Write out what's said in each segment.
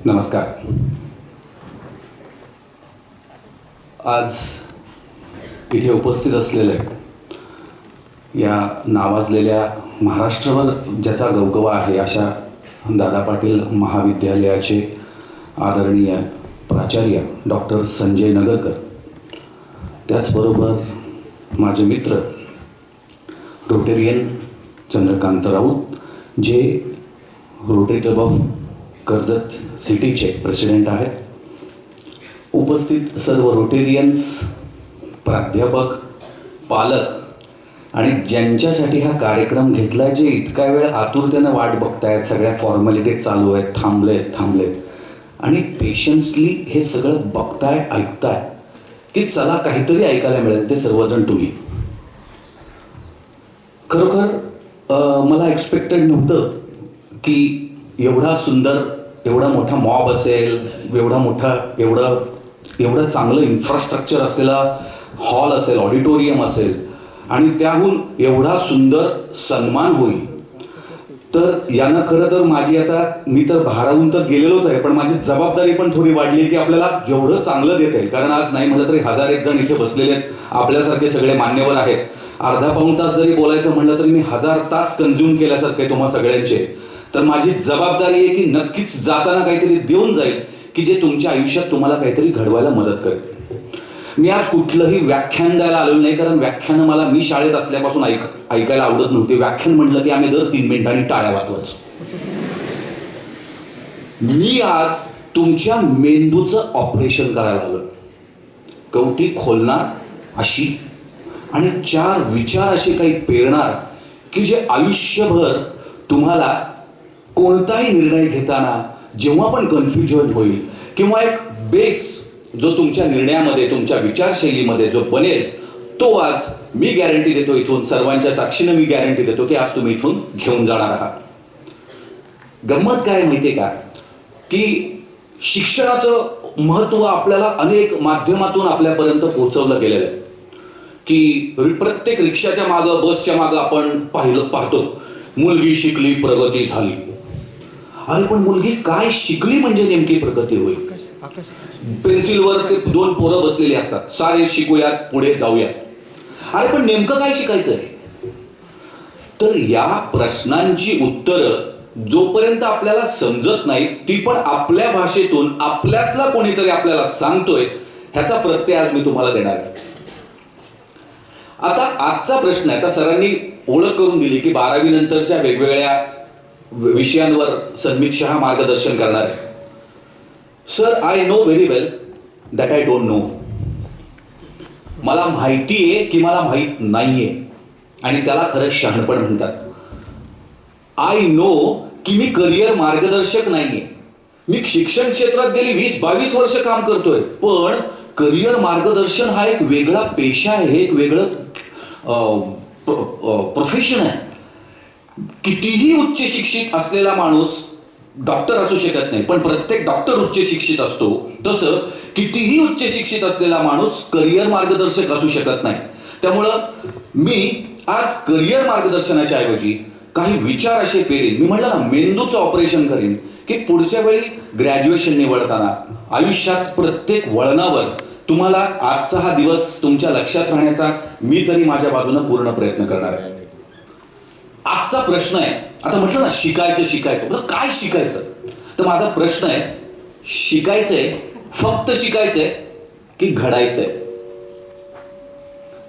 नमस्कार. आज इथे उपस्थित असलेले या नावाजलेल्या महाराष्ट्रभर ज्याचा गवगवा आहे अशा दादा पाटील महाविद्यालयाचे आदरणीय प्राचार्य डॉक्टर संजय नगरकर, त्याचबरोबर माझे मित्र रोटेरियन चंद्रकांत राऊत, जे रोटरी क्लब ऑफ कर्जत सिटीचे प्रेसिडेंट आहेत, उपस्थित सर्व रोटेरियन्स, प्राध्यापक, पालक आणि ज्यांच्यासाठी हा कार्यक्रम घेतला आहे, जे इतका वेळ आतुरतेनं वाट बघतायत, सगळ्या फॉर्मॅलिटीज चालू आहेत, थांबलेत आणि पेशन्सली हे सगळं बघताय, ऐकताय की चला काहीतरी ऐकायला मिळेल, ते सर्वजण तुम्ही. खरोखर मला एक्सपेक्टेड नव्हतं की एवढा सुंदर, एवढा मोठा मॉब असेल, एवढं चांगलं इन्फ्रास्ट्रक्चर असलेला हॉल असेल, ऑडिटोरियम असेल आणि त्याहून एवढा सुंदर सन्मान होईल. तर यानं खरं तर मी तर भारावून तर गेलेलोच आहे, पण माझी जबाबदारी पण थोडी वाढली की आपल्याला जेवढं चांगलं देता येईल, कारण आज नाही म्हटलं तरी 1001 जण इथे बसलेले आहेत, आपल्यासारखे सगळे मान्यवर आहेत. अर्धा पाऊण तास जरी बोलायचं म्हटलं तरी मी 1000 तास कन्झ्युम केल्यासारखे तुम्हा सगळ्यांचे. तर माझी जबाबदारी आहे की नक्कीच जाताना काहीतरी देऊन जाईल की जे तुमच्या आयुष्यात तुम्हाला काहीतरी घडवायला मदत करेल. मी आज कुठलंही व्याख्यान द्यायला आलेलो नाही, कारण व्याख्यानं मी शाळेत असल्यापासून ऐकायला आवडत नव्हते. व्याख्यान म्हटलं की आम्ही दर 3 मिनिटांनी टाळ्या वाजवायचो. मी आज तुमच्या मेंदूचं ऑपरेशन करायला आलो, कवटी खोलणार अशी आणि 4 विचार असे काही पेरणार की जे आयुष्यभर तुम्हाला कोणताही निर्णय घेताना जेव्हा पण कन्फ्युजन होईल किंवा एक बेस जो तुमच्या निर्णयामध्ये, तुमच्या विचारशैलीमध्ये जो बनेल, तो आज मी गॅरंटी देतो, इथून सर्वांच्या साक्षीनं मी गॅरंटी देतो की आज तुम्ही इथून घेऊन जाणार आहात. गंमत काय माहिती आहे का, की शिक्षणाचं महत्त्व आपल्याला अनेक माध्यमातून आपल्यापर्यंत पोहोचवलं गेलेलं आहे. की प्रत्येक रिक्षाच्या मागं, बसच्या मागं आपण पाहतो, मुलगी शिकली, प्रगती झाली. अरे पण मुलगी काय शिकली म्हणजे नेमकी प्रगती होईल? पेन्सिलवर ते 2 पोरं बसलेली असतात, सारे शिकूयात, पुढे जाऊयात. अरे पण नेमकं काय शिकायचंय? तर या प्रश्नांची उत्तरं जोपर्यंत आपल्याला समजत नाही, ती पण आपल्या भाषेतून आपल्यातला कोणीतरी आपल्याला सांगतोय, ह्याचा प्रत्यय आज मी तुम्हाला देणार आहे. आता आजचा प्रश्न आहे, आता सरांनी ओळख करून दिली की 12वी नंतरच्या वेगवेगळ्या विषयांवर सन्मित शहा मार्गदर्शन करणार आहे. Sir, I know very well that I don't know. मला माहिती आहे की मला माहीत नाहीये, आणि त्याला खरं शहाणपण म्हणतात. आय नो की मी करिअर मार्गदर्शक नाहीये. मी शिक्षण क्षेत्रात गेली 20-22 वर्ष काम करतोय, पण करिअर मार्गदर्शन हा एक वेगळा पेशा आहे, हे एक वेगळं प्रोफेशन आहे. कितीही उच्च शिक्षित असलेला माणूस डॉक्टर असू शकत नाही, पण प्रत्येक डॉक्टर उच्च शिक्षित असतो. तसं कितीही उच्च शिक्षित असलेला माणूस करिअर मार्गदर्शक असू शकत नाही. त्यामुळं मी आज करिअर मार्गदर्शनाच्या ऐवजी काही विचार असे पेरीन. मी म्हटलं ना, मेंदूचं ऑपरेशन करीन की पुढच्या वेळी ग्रॅज्युएशन निवडताना, आयुष्यात प्रत्येक वळणावर तुम्हाला आजचा हा दिवस तुमच्या लक्षात राहण्याचा मी तरी माझ्या बाजूने पूर्ण प्रयत्न करणार आहे. आजचा प्रश्न आहे, आता म्हटलं ना शिकायचं, काय शिकायचं? तर माझा प्रश्न आहे, शिकायचंय, फक्त शिकायचंय की घडायचंय?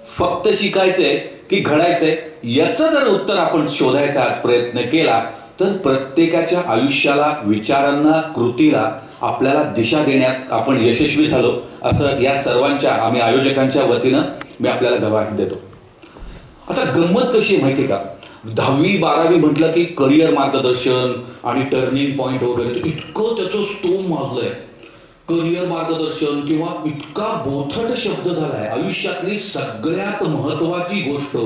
फक्त शिकायचंय की घडायचंय, याचं जर उत्तर आपण शोधायचा आज प्रयत्न केला तर प्रत्येकाच्या आयुष्याला, विचारांना, कृतीला आपल्याला दिशा देण्यात आपण यशस्वी झालो, असं या सर्वांच्या, आम्ही आयोजकांच्या वतीनं मी आपल्याला गवाही देतो. आता गंमत कशी आहे माहिती का, 10वी-12वी म्हटलं की करिअर मार्गदर्शन आणि टर्निंग पॉइंट वगैरे, इतकं त्याचं स्टोम माजलंय. करिअर मार्गदर्शन किंवा इतका बोथट शब्द झालाय. आयुष्यातली सगळ्यात महत्वाची गोष्ट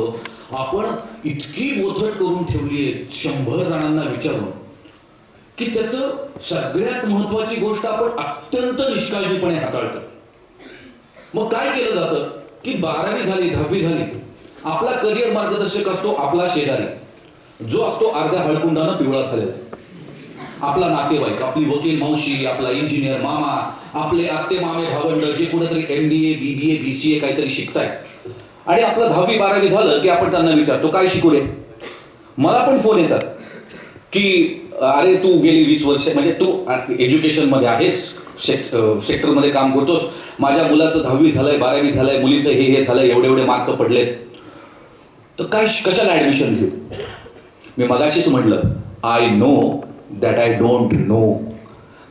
आपण इतकी बोथट करून ठेवली आहे 100 जणांना विचारून, की त्याचं सगळ्यात महत्वाची गोष्ट आपण अत्यंत निष्काळजीपणे हाताळतो. मग काय केलं जातं की 12वी झाली, 10वी झाली, आपला करिअर मार्गदर्शक असतो आपला शेजारी, जो असतो अर्ध्या हळकुंडानं पिवळा झालेला. आपला नातेवाईक, आपली वकील मावशी, आपला इंजिनियर मामा, आपले आत्ते मामे भावंड जे कुठेतरी MBA BBA BCA काहीतरी शिकतायत आणि आपलं 10वी 12वी झालं की आपण त्यांना विचारतो काय शिकू रे. मला पण फोन येतात की अरे तू गेली 20 वर्ष म्हणजे तू एज्युकेशनमध्ये आहेस, सेक्टरमध्ये काम करतोस, माझ्या मुलाचं 10वी झालंय 12वी झालंय, मुलीचं हे झालंय, एवढे मार्क पडलेत, तर काय कशाला ऍडमिशन घेऊ. मी मगाशीच म्हटलं I know that I don't know.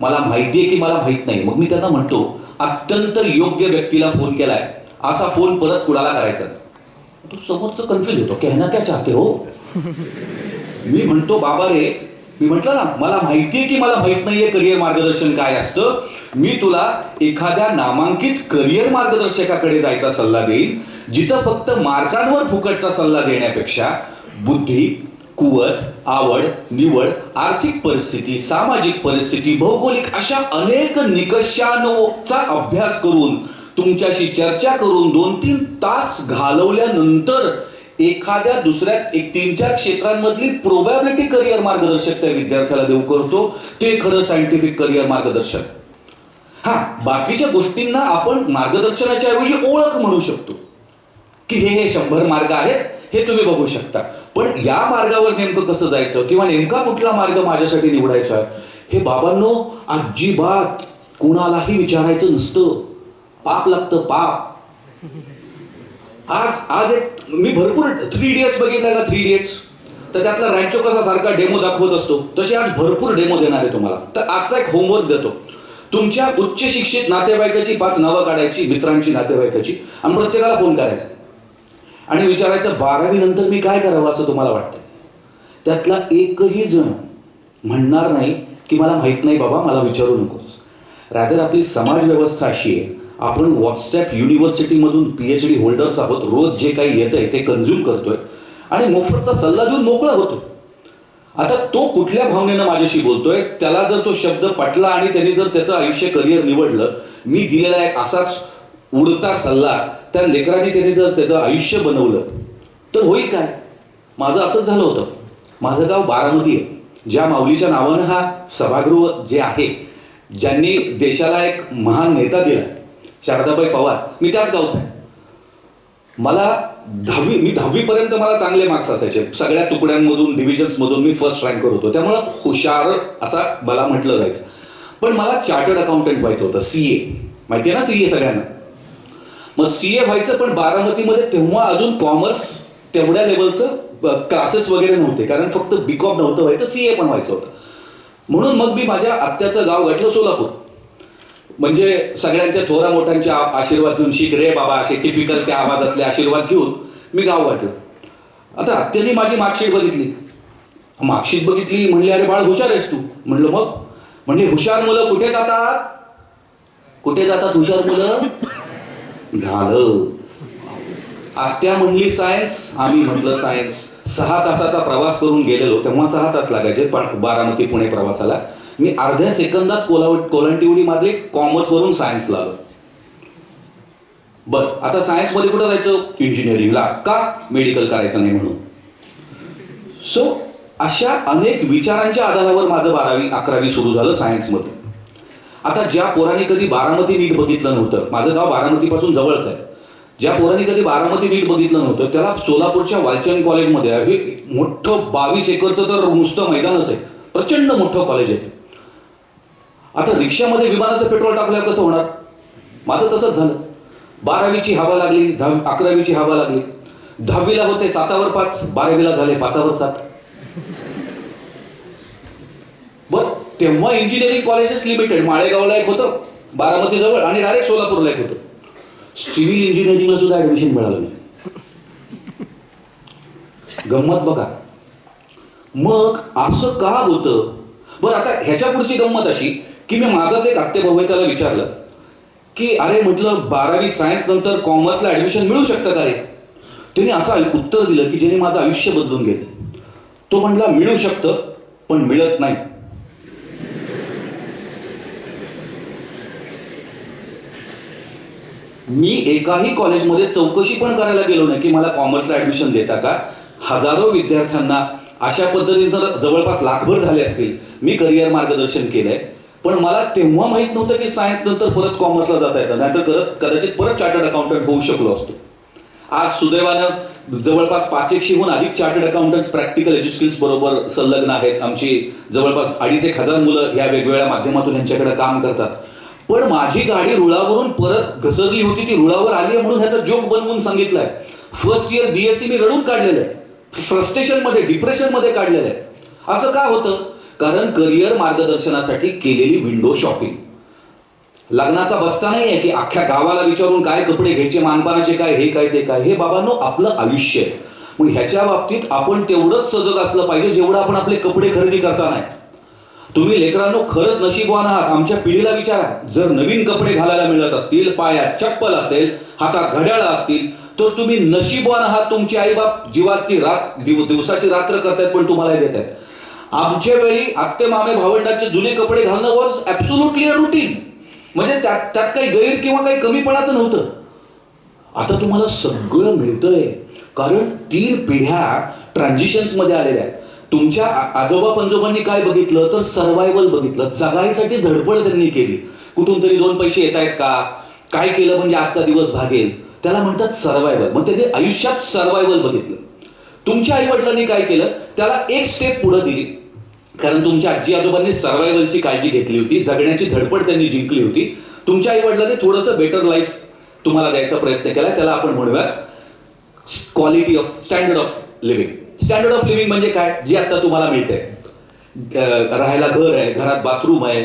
मला माहिती आहे की मला माहित नाही. मग मी त्यांना म्हणतो अत्यंत योग्य व्यक्तीला फोन केलाय, असा फोन परत कुणाला करायचा. तो समोरचं कन्फ्युज होतो, कहना क्या चाहते हो. मी म्हणतो बाबा रे, मी म्हटलं ना मला माहिती आहे की मला माहित नाहीये करिअर मार्गदर्शन काय असतं. मी तुला एखाद्या नामांकित करिअर मार्गदर्शकाकडे जायचा सल्ला देईन, जिथं फक्त मार्कांवर फुकटचा सल्ला देण्यापेक्षा बुद्धी, कुवत, आवड, निवड, आर्थिक परिस्थिती, सामाजिक परिस्थिती, भौगोलिक अशा अनेक निकषांचा अभ्यास करून तुमच्याशी चर्चा करून 2-3 तास घालवल्यानंतर एखाद्या दुसऱ्या 3-4 क्षेत्रांमधली प्रोबॅबिलिटी करिअर मार्गदर्शक त्या विद्यार्थ्याला देऊ करतो. ते खरं सायंटिफिक करिअर मार्गदर्शक. हा, बाकीच्या गोष्टींना आपण मार्गदर्शनाच्या ऐवजी ओळख म्हणू शकतो की हे 100 मार्ग आहेत, हे तुम्ही बघू शकता. पण या मार्गावर नेमकं कसं जायचं किंवा नेमका कुठला मार्ग माझ्यासाठी निवडायचा आहे, हे बाबांनो अजिबात कुणालाही विचारायचं नसतं. पाप लागतं, पाप. आज एक मी भरपूर 3 इडियट्स बघितला का, 3 इडियट्स, तर त्यातला रॅन्चो कसा सारखा डेमो दाखवत असतो, तसे आज भरपूर डेमो देणार आहे तुम्हाला. तर आजचा एक होमवर्क देतो. तुमच्या उच्च शिक्षित नातेवाईकाची 5 नावं काढायची, मित्रांची, नातेवाईकाची, आणि प्रत्येकाला फोन करायचा आणि विचारायचं 12वी नंतर मी काय करावं असं तुम्हाला वाटतं. त्यातला एकही जण म्हणणार नाही की मला माहित नाही बाबा, मला विचारू नकोस. रादर आपली समाज व्यवस्था अशी आहे, आपण व्हॉट्सॲप युनिव्हर्सिटीमधून PhD होल्डर्स आहोत, रोज जे काही येतंय ते कन्झ्युम करतोय आणि मोफतचा सल्ला देऊन मोकळा होतो. आता तो कुठल्या भावनेनं माझ्याशी बोलतोय, त्याला जर तो शब्द पटला आणि त्यांनी जर त्याचं आयुष्य करिअर निवडलं, मी दिलेला एक असाच उडता सल्ला त्या लेकरांनी त्यांनी जर त्याचं आयुष्य बनवलं, तर होईल काय. माझं असंच झालं होतं. माझं गाव बारामती आहे, ज्या माऊलीच्या नावानं हा सभागृह जे आहे, ज्यांनी देशाला एक महान नेता दिला, शारदाबाई पवार, मी त्याच गावचा आहे. मी 10वी पर्यंत मला चांगले मार्क्स असायचे, सगळ्या तुकड्यांमधून, डिव्हिजन्समधून मी फर्स्ट रँकवर होतो, त्यामुळं हुशार असा मला म्हटलं जायचं. पण मला चार्टर्ड अकाउंटंट व्हायचं होतं, CA. माहिती आहे ना CA सगळ्यांना. मग CA व्हायचं, पण बारामतीमध्ये तेव्हा अजून कॉमर्स तेवढ्या लेवलचं क्लासेस वगैरे नव्हते, कारण फक्त BCom नव्हतं व्हायचं, CA पण व्हायचं होतं. म्हणून मग मी माझ्या आत्याचं गाव गाठलं सोलापूर. म्हणजे सगळ्यांच्या थोरा मोठ्यांच्या आशीर्वाद घेऊन, शिक रे बाबा, असे टिपिकल त्या आवाजातले आशीर्वाद घेऊन मी गाव गाठलं. आता आत्याने माझी मार्कशीट बघितली, म्हणली अरे बाळ हुशार आहेस तू. म्हणलं मग. म्हणली हुशार मुलं कुठे जातात हुशार मुलं. झालं. आत्या म्हणली सायन्स, आम्ही म्हटलं सायन्स. 6 तासाचा प्रवास करून गेलेलो, तेव्हा 6 तास लागायचे पण बारामती पुणे प्रवासाला. मी अर्ध्या सेकंदात कोलांटी मारली, कॉमर्सवरून सायन्सला आलो. बरं, आता सायन्समध्ये कुठं जायचं, इंजिनिअरिंगला. का, मेडिकल करायचं नाही म्हणून. सो अशा अनेक विचारांच्या आधारावर माझं 12वी 11वी सुरू झालं सायन्समध्ये. आता ज्या पोरांनी कधी बारामती नीट बघितलं नव्हतं, माझं गाव बारामतीपासून जवळच आहे, ज्या पोरांनी कधी बारामती नीट बघितलं नव्हतं, त्याला सोलापूरच्या वालचंद कॉलेजमध्ये हे मोठं 22 एकरचं तर नुसतं मैदानच आहे, प्रचंड मोठं कॉलेज आहे. आता रिक्षामध्ये विमानाचं पेट्रोल टाकल्यावर कसं होणार. माझं तसंच झालं. 12वीची हवा लागली, 11वीची हवा लागली. 10वीला होते 7वर 5, 12वीला झाले 5वर 7. बरं, तेव्हा इंजिनिअरिंग कॉलेजेस लिमिटेड, माळेगावला एक होतं बारामती जवळ आणि डायरेक्ट सोलापूरला एक होतं. सिव्हिल इंजिनिअरिंगला सुद्धा ऍडमिशन मिळालं नाही. गंमत बघा. मग असं का होतं. बरं, आता ह्याच्या पुढची गंमत अशी की मी माझाच एक आत्तेभाऊ आहे त्याला विचारलं की अरे म्हटलं 12वी सायन्स नंतर कॉमर्सला ऍडमिशन मिळू शकतं का रे. त्याने असं उत्तर दिलं की ज्याने माझं आयुष्य बदलून गेलं. तो म्हटला मिळू शकतं पण मिळत नाही. मी एकाही कॉलेजमध्ये चौकशी पण करायला गेलो नाही की मला कॉमर्सला ऍडमिशन देता का. हजारो विद्यार्थ्यांना अशा पद्धतीनं जवळपास लाखभर झाले असतील. मी करिअर मार्गदर्शन केलंय, पण मला तेव्हा माहित नव्हतं की सायन्स नंतर परत कॉमर्सला जाता येतं, नाहीतर कदाचित परत चार्टर्ड अकाउंटंट होऊ शकलो असतो. आज सुदैवानं जवळपास 500हून अधिक चार्टर्ड अकाउंटंट्स प्रॅक्टिकल एज्युकेशन्स बरोबर संलग्न आहेत. आमची जवळपास 2,500 मुलं या वेगवेगळ्या माध्यमातून यांच्याकडे काम करतात. पण माझी गाडी रुळावरून परत घसरली होती, ती रुळावर आली आहे म्हणून ह्याचा जोक बनवून सांगितलाय. फर्स्ट इयर BSc मी रडून काढलेलं आहे, फ्रस्ट्रेशनमध्ये, डिप्रेशनमध्ये काढलेलं आहे. असं का होतं? कारण करिअर मार्गदर्शनासाठी केलेली विंडो शॉपिंग. लग्नाचा बस्ता नाही आहे की अख्ख्या गावाला विचारून काय कपडे घ्यायचे, मानपानाचे काय, हे काय ते काय. हे बाबांनो आपलं आयुष्य आहे. मग ह्याच्या बाबतीत आपण तेवढंच सजग असलं पाहिजे जेवढं आपण आपले कपडे खरेदी करता नाही. तुम्ही लेकरांनो खरंच नशीबवान आहात. आमच्या पिढीला विचारा, जर नवीन कपडे घालायला मिळत असतील, पायात चप्पल असेल, हातात घड्याळ असतील, तर तुम्ही नशीबवान आहात. तुमचे आईबाप दिवसाची रात्र करतायत पण तुम्हाला देत आहेत. आमच्या वेळी आत्ते मामे भावंडांचे जुने कपडे घालणं वॉज ॲब्सोल्युटली अ रुटीन. म्हणजे त्यात काही गैर किंवा काही कमीपणाचं नव्हतं. आता तुम्हाला सगळं मिळतंय कारण 3 पिढ्या ट्रान्झिशन्समध्ये आलेल्या आहेत. तुमच्या आजोबा पंजोबांनी काय बघितलं तर सर्वायवल बघितलं. जगायसाठी धडपड त्यांनी केली. कुठून तरी 2 पैसे येत आहेत का, काय केलं म्हणजे आजचा दिवस भागेल, त्याला म्हणतात सर्वायवल. मग त्यांनी आयुष्यात सर्वायवल बघितलं. तुमच्या आईवडिलांनी काय केलं, त्याला एक स्टेप पुढे दिली. कारण तुमच्या आजी आजोबांनी सर्वायवलची काळजी घेतली होती, जगण्याची धडपड त्यांनी जिंकली होती. तुमच्या आईवडिलांनी थोडंसं बेटर लाईफ तुम्हाला द्यायचा प्रयत्न केला. त्याला आपण म्हणूयात quality of standard of living. Standard of living म्हणजे काय, जे आता तुम्हाला मिळतंय. राहायला घर आहे, घरात बाथरूम आहे,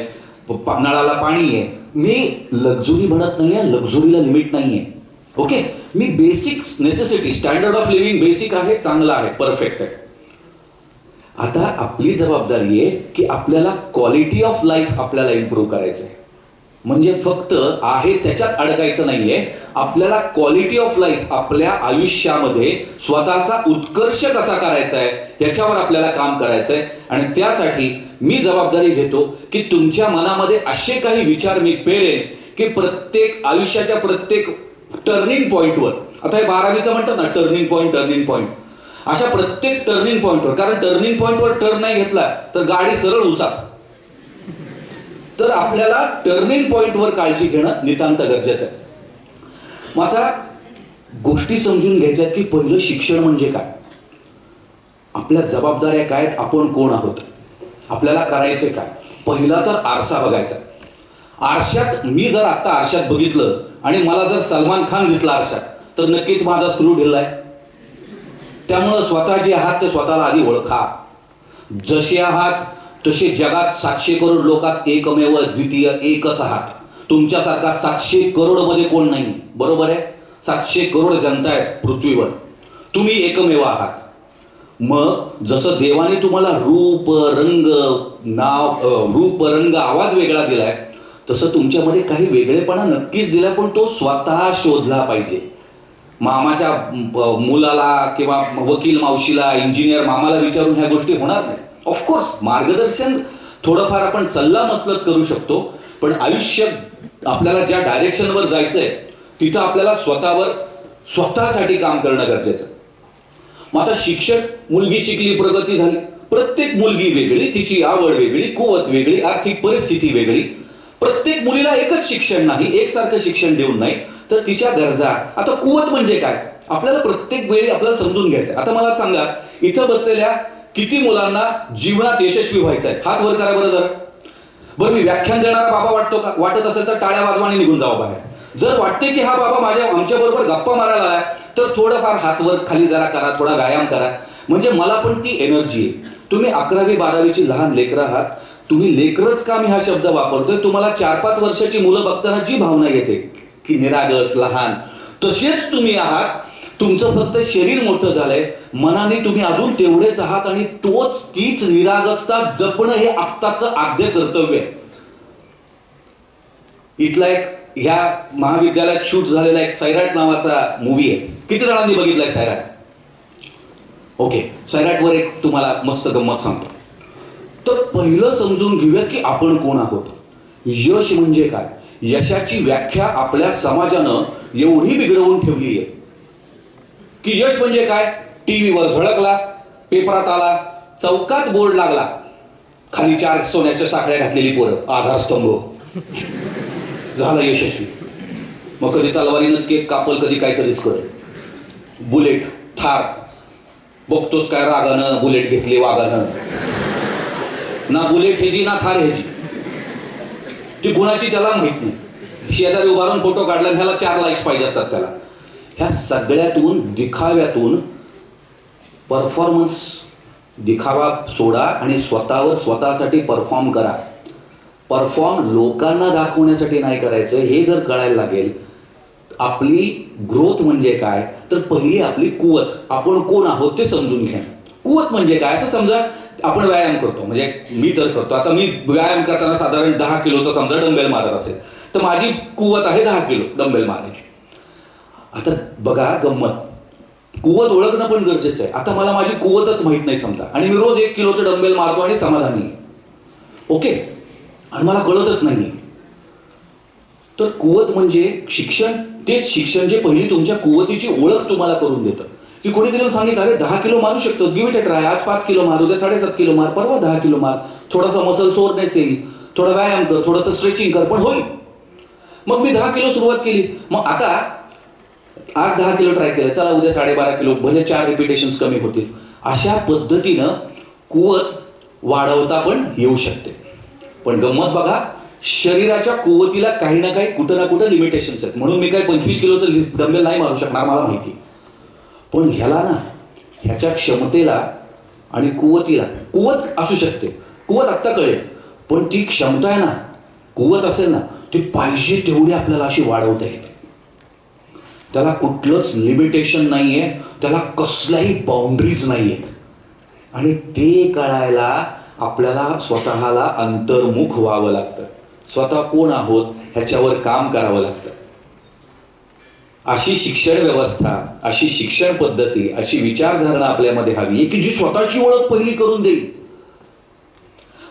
नळाला पाणी आहे. मी लक्झुरी म्हणत नाही आहे, लक्झुरीला लिमिट नाही आहे. Okay, me basic necessity, standard of living basic आहे, चांगलं आहे, परफेक्ट आहे. आता आपली जबाबदारी आहे की आपल्याला क्वालिटी ऑफ लाईफ आपल्याला इम्प्रूव्ह करायचं आहे. म्हणजे फक्त आहे त्याच्यात अडकायचं नाहीये. आपल्याला क्वालिटी ऑफ लाईफ आपल्या आयुष्यामध्ये स्वतःचा उत्कर्ष कसा करायचा आहे याच्यावर आपल्याला काम करायचं आहे. आणि त्यासाठी मी जबाबदारी घेतो की तुमच्या मनामध्ये असे काही विचार मी पेरेन की प्रत्येक आयुष्याच्या प्रत्येक टर्निंग पॉईंटवर, आता हे 12वीचं म्हणतात ना टर्निंग पॉईंट, अशा प्रत्येक टर्निंग पॉईंटवर, कारण टर्निंग पॉईंटवर टर्न नाही घेतला तर गाडी सरळ उसात. तर आपल्याला टर्निंग पॉईंटवर काळजी घेणं नितांत गरजेचं आहे. मग आता गोष्टी समजून घ्यायच्यात की पहिलं शिक्षण म्हणजे काय, आपल्या जबाबदाऱ्या काय, आपण कोण आहोत, आपल्याला करायचं काय. पहिला तर आरसा बघायचा. आरशात मी जर आता आरशात बघितलं आणि मला जर सलमान खान दिसला आरशात तर नक्कीच माझा स्क्रू ढिल्लाय. त्यामुळं स्वतः जे आहात ते स्वतःला आधी ओळखा. जसे आहात तसे जगात 700 करोड लोकात एकमेव द्वितीय एकच आहात. तुमच्यासारखा 700 करोडमध्ये कोण नाही, बरोबर आहे. 700 करोड जनता आहे पृथ्वीवर, तुम्ही एकमेव आहात. मग जसं देवाने तुम्हाला रूप रंग आवाज वेगळा दिलाय, तसं तुमच्यामध्ये काही वेगळेपणा नक्कीच दिलाय, पण तो स्वतः शोधला पाहिजे. मामाच्या मुलाला किंवा वकील मावशीला, इंजिनियर मामाला विचारून ह्या गोष्टी होणार नाही. ऑफकोर्स मार्गदर्शन थोडंफार आपण सल्ला मसलत करू शकतो, पण आयुष्य आपल्याला ज्या डायरेक्शनवर जायचंय तिथं आपल्याला स्वतःसाठी काम करणं गरजेचं. मग आता शिक्षण, मुलगी शिकली, प्रगती झाली. प्रत्येक मुलगी वेगळी, तिची आवड वेगळी, कुवत वेगळी, आर्थिक परिस्थिती वेगळी. प्रत्येक मुलीला एकच शिक्षण नाही, एकसारखं शिक्षण देऊन नाही, तर तिच्या गरजा. आता कुवत म्हणजे काय आपल्याला प्रत्येक वेळी आपल्याला समजून घ्यायचं. आता मला सांगा, इथं बसलेल्या किती मुलांना जीवनात यशस्वी व्हायचं आहे, हात वर करा बरं जरा. बरं, मी व्याख्यान देणारा बाबा वाटतो का? वाटत असेल तर टाळ्या वाजवा आणि निघून जावं बाहेर. जर वाटते की हा बाबा आमच्या बरोबर गप्पा मारायला आलाय तर थोडंफार हात वर खाली जरा करा, थोडा व्यायाम करा. म्हणजे मला पण ती एनर्जी आहे. तुम्ही 11वी 12वीची लहान लेकरं आहात. तुम्ही लेकरच का मी हा शब्द वापरतोय, तुम्हाला 4-5 वर्षाची मुलं बघताना जी भावना येते की निरागस, लहान, तसेच तुम्ही आहात. तुमचं फक्त शरीर मोठं झालंय, मनाने तुम्ही अजून तेवढेच आहात. आणि तीच निरागसता जपणं हे आत्ताचं आद्य कर्तव्य आहे. इथला एक ह्या महाविद्यालयात शूट झालेला एक सैराट नावाचा मूवी आहे. किती जणांनी बघितलाय सैराट? ओके, सैराटवर एक तुम्हाला मस्त गंमत सांगतो. तर पहिलं समजून घेऊया की आपण कोण आहोत. यश म्हणजे काय. यशाची व्याख्या आपल्या समाजानं एवढी बिघडवून ठेवली आहे की यश म्हणजे काय, टीव्हीवर झळकला, पेपरात आला, चौकात बोर्ड लागला, खाली 4 सोन्याच्या साखळ्या घातलेली पोरं, आधारस्तंभ, झाला यशस्वी. मग कधी तलवारीनंच केक कापल, कधी काहीतरीच करत. बुलेट, थार, बघतोच काय रागानं बुलेट घेतली वागानं. ना बुलेट ह्याची ना थार ह्याची, ती गुणाची त्याला माहित नाही. शेजारी उभारून फोटो काढला, ह्याला 4 लाईक्स पाहिजे असतात त्याला. ह्या सगळ्यातून, दिखाव्यातून परफॉर्मन्स, दिखावा सोडा आणि स्वतःसाठी परफॉर्म करा. परफॉर्म लोकांना दाखवण्यासाठी नाही करायचं, हे जर कळायला लागेल. आपली ग्रोथ म्हणजे काय, तर पहिली आपली कुवत, आपण कोण आहोत ते समजून घ्या. कुवत म्हणजे काय, असं समजा आपण व्यायाम करतो, म्हणजे मी तर करतो. आता मी व्यायाम करताना साधारण 10 किलोचा समजा डंबेल मारत असेल, तर माझी कुवत आहे 10 किलो डंबेल मारायची. आता बघा गंमत, कुवत ओळखणं पण गरजेचं आहे. आता मला माझी कुवतच माहीत नाही समजा, आणि मी रोज 1 किलोचं डंबेल मारतो आणि समाधानी आहे, ओके, आणि मला कळतच नाही. तर कुवत म्हणजे शिक्षण, तेच शिक्षण जे पहिली तुमच्या कुवतीची ओळख तुम्हाला करून देतं. की कोणीतरी सांगितलं, अरे 10 किलो मारू शकतो, गिव्ह इट अ ट्राय, आज 5 किलो मार, उद्या 7.5 किलो मार, परवा 10 किलो मार, थोडासा मसल सोरनेस येईल, थोडा व्यायाम कर, थोडंसं स्ट्रेचिंग कर, पण होईल. मग मी 10 किलो सुरुवात केली, मग आता आज 10 किलो ट्राय केलं, चला उद्या 12.5 किलो, भले 4 रिपिटेशन्स कमी होतील. अशा पद्धतीनं कुवत वाढवता पण येऊ शकते. पण गंमत बघा, शरीराच्या कुवतीला काही ना काही, कुठं ना कुठं लिमिटेशन्स आहेत. म्हणून मी काय 25 किलोचं डंबेल नाही मारू शकणार, मला माहिती. पण ह्याला ना, ह्याच्या क्षमतेला आणि कुवतीला, कुवत असू शकते, कुवत आत्ता कळेल, पण ती क्षमता आहे ना, कुवत असेल ना, ती पाहिजे तेवढी आपल्याला अशी वाढवता येते. त्याला कुठलंच लिमिटेशन नाही आहे, त्याला कसल्याही बाउंड्रीज नाही आहेत. आणि ते कळायला आपल्याला स्वतःला अंतर्मुख व्हावं लागतं. स्वतः कोण आहोत ह्याच्यावर काम करावं लागतं. अशी शिक्षण व्यवस्था, अशी शिक्षण पद्धती, अशी विचारधारणा आपल्यामध्ये हवी आहे की जी स्वतःची ओळख पहिली करून देईल.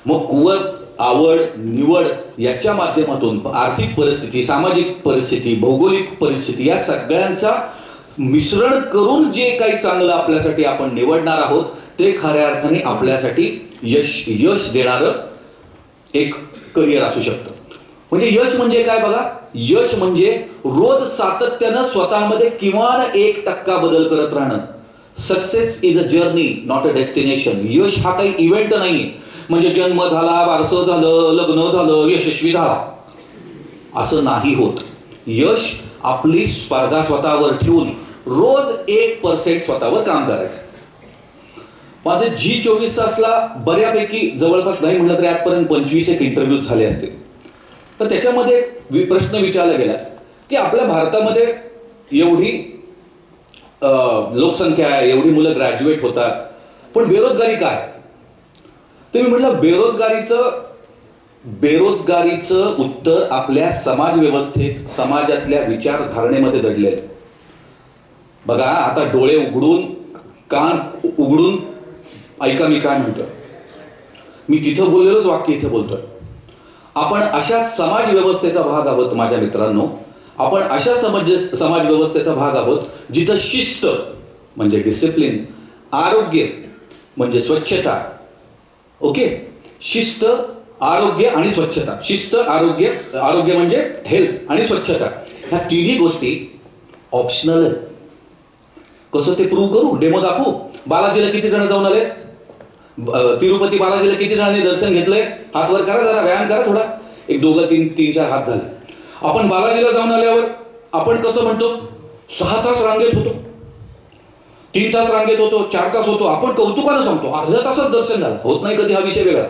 मग कुवत, आवड, निवड याच्या माध्यमातून आर्थिक परिस्थिती, सामाजिक परिस्थिती, भौगोलिक परिस्थिती या सगळ्यांचा मिश्रण करून जे काही चांगलं आपल्यासाठी आपण निवडणार आहोत ते खऱ्या अर्थाने आपल्यासाठी यश देणारं एक करिअर असू शकतं. म्हणजे यश म्हणजे काय बघा, यश म्हणजे रोज सातत्यानं स्वतःमध्ये किमान 1% बदल करत राहणं. Success is a journey, not a destination. यश हा काही इव्हेंट नाही, म्हणजे जन्म झाला, बारसं झालं, लग्न झालं, यशस्वी झाला, असं नाही होत. यश आपली स्पर्धा स्वतःवर ठेवून रोज 1% स्वतःवर काम करायचं. माझे G24 तासला बऱ्यापैकी, जवळपास नाही म्हटलं तरी आजपर्यंत 25 इंटरव्ह्यू झाले असतील. तर त्याच्यामध्ये प्रश्न विचारला गेला की आपल्या भारतामध्ये एवढी लोकसंख्या आहे, एवढी मुलं ग्रॅज्युएट होतात, पण बेरोजगारी काय? तर मी म्हटलं, बेरोजगारीचं उत्तर आपल्या समाज व्यवस्थेत, समाजातल्या विचारधारणेमध्ये दडलेलं आहे. बघा, आता डोळे उघडून, कान उघडून ऐका मी काय म्हणतो. मी तिथं बोललेलोच वाक्य इथे बोलतोय. आपण अशा समाज व्यवस्थेचा भाग आहोत माझ्या मित्रांनो. आपण अशा समाज व्यवस्थेचा भाग आहोत जिथं शिस्त म्हणजे डिसिप्लिन, आरोग्य म्हणजे स्वच्छता, ओके, शिस्त, आरोग्य आणि स्वच्छता. शिस्त, आरोग्य म्हणजे हेल्थ आणि स्वच्छता, ह्या तिन्ही गोष्टी ऑप्शनल आहेत. कसं ते प्रूव्ह करू, डेमो दाखवू. बालाजीला किती जण जाऊन आले? तिरुपती बालाजीला किती जणांनी दर्शन घेतलंय? हात वर करा, जरा व्यायाम करा थोडा. 1, 2, 3, 4 हात झाले. आपण बालाजीला जाऊन आल्यावर आपण कसं म्हणतो, 6 तास रांगेत होतो, 3 तास रांगेत होतो, 4 तास होतो. आपण कौतुकानं सांगतो अर्ध्या तासात दर्शन झालं. होत नाही कधी, हा विषय वेगळा.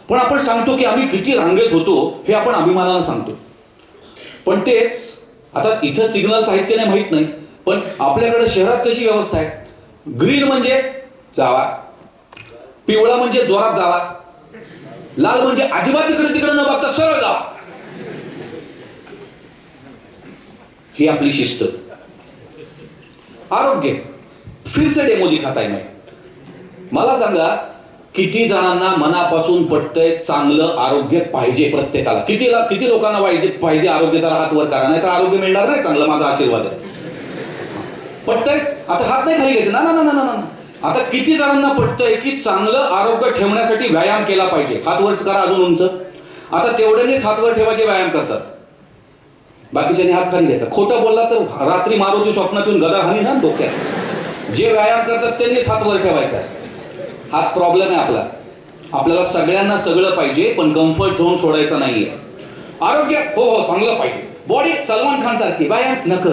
पण आपण सांगतो की आम्ही किती रांगेत होतो हे आपण अभिमानानं सांगतो. पण तेच आता इथं सिग्नल्स आहेत की नाही माहित नाही, पण आपल्याकडे शहरात कशी व्यवस्था आहे? ग्रीन म्हणजे जावा, पिवळा म्हणजे जोरात जावा, लाल म्हणजे अजिबात इकडे तिकडे न बघता सरळ जावा. ही आपली शिस्त. आरोग्य, फिरचे डेमो दिखाताय नाही. मला सांगा, किती जणांना मनापासून पटतंय चांगलं आरोग्य पाहिजे प्रत्येकाला? किती लोकांना पाहिजे आरोग्य? जरा हात वर करा, नाही तर आरोग्य मिळणार नाही चांगलं. माझा आशीर्वाद आहे. पटतंय? आता हात नाही खाली घ्यायचे, ना ना ना ना ना. आता किती जणांना पटतंय की चांगलं आरोग्य ठेवण्यासाठी व्यायाम केला पाहिजे? हात वरच करा अजून उंच. आता तेवढ्यानेच हात वर ठेवायचे व्यायाम करतात, बाकीच्याने हात खाली घ्यायचा. खोटं बोलला तर रात्री मारुती स्वप्नातून गदा हानी ना डोक्यात. जे व्यायाम करतात त्यांनीच हात वर ठेवायचा. हाच प्रॉब्लेम आहे आपला. आपल्याला सगळ्यांना सगळं पाहिजे, पण कम्फर्ट झोन सोडायचा नाहीये. आरोग्य हो हो चांगलं पाहिजे, बॉडी सलमान खान सारखी, व्यायाम नक.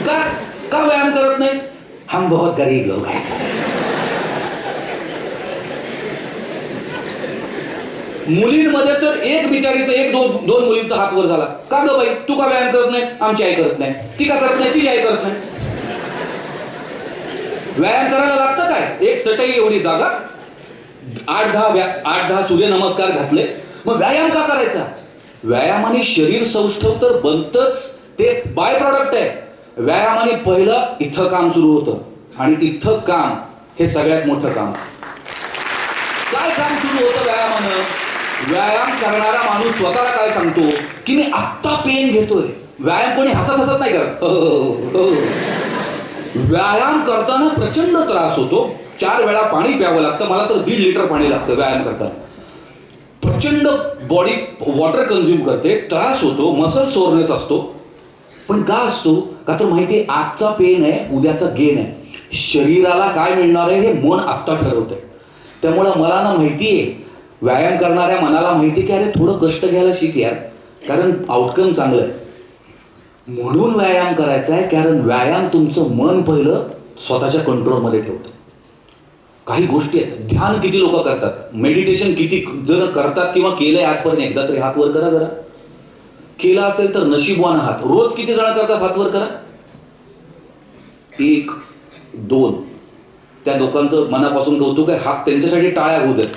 का का व्यायाम करत नाही? हम बहुत गरीब लोग हैं सर. मुलींमध्ये तर एक बिचारीचं एक दोन मुलींचा हात वर झाला. का ग बाई तू का व्यायाम करत नाही? आमची आई करत नाही. ती का करत नाही? तिची आई करत नाही. व्यायाम करायला लागतं काय? एक चटई एवढी जागा, 8-10 सूर्यनमस्कार घातले, मग व्यायाम का करायचा? व्यायामाने शरीर सौष्ठव तर बनतच, ते बाय प्रॉडक्ट आहे. व्यायामाने पहिलं इथं काम सुरू होतं, आणि इथं काम हे सगळ्यात मोठं काम. काय काम सुरू होतं व्यायामानं? व्यायाम करणारा माणूस स्वतःला काय सांगतो की मी आत्ता पेन घेतोय. व्यायाम कोणी हसत हसत नाही करत. व्यायाम करताना प्रचंड त्रास होतो. 4 वेळा पाणी प्यावं लागतं. मला तर 1.5 लिटर पाणी लागतं व्यायाम करताना. प्रचंड बॉडी वॉटर कन्झ्युम करते, त्रास होतो, मसल सोरनेस असतो. पण का असतो? का तर माहिती आहे आजचा पेन आहे, उद्याचा गेन आहे. शरीराला काय मिळणार आहे हे मन आत्ता ठरवतंय. त्यामुळं मला ना माहिती आहे, व्यायाम करणाऱ्या मनाला माहिती की अरे थोडं कष्ट घ्यायला शिक यार, कारण आउटकम चांगलं आहे. म्हणून व्यायाम करायचा आहे, कारण व्यायाम तुमचं मन पहिलं स्वतःच्या कंट्रोलमध्ये ठेवतं. काही गोष्टी आहेत. ध्यान किती लोक करतात? मेडिटेशन किती जण करतात किंवा केलंय आजपर्यंत? एकदा तरी हात वर करा जरा. केला असेल तर नशीबवान आहात. रोज किती जण करतात? हात वर करा. 1, 2. त्या लोकांचं मनापासून कौतुक आहे. हात त्यांच्यासाठी टाळ्या होऊ देत.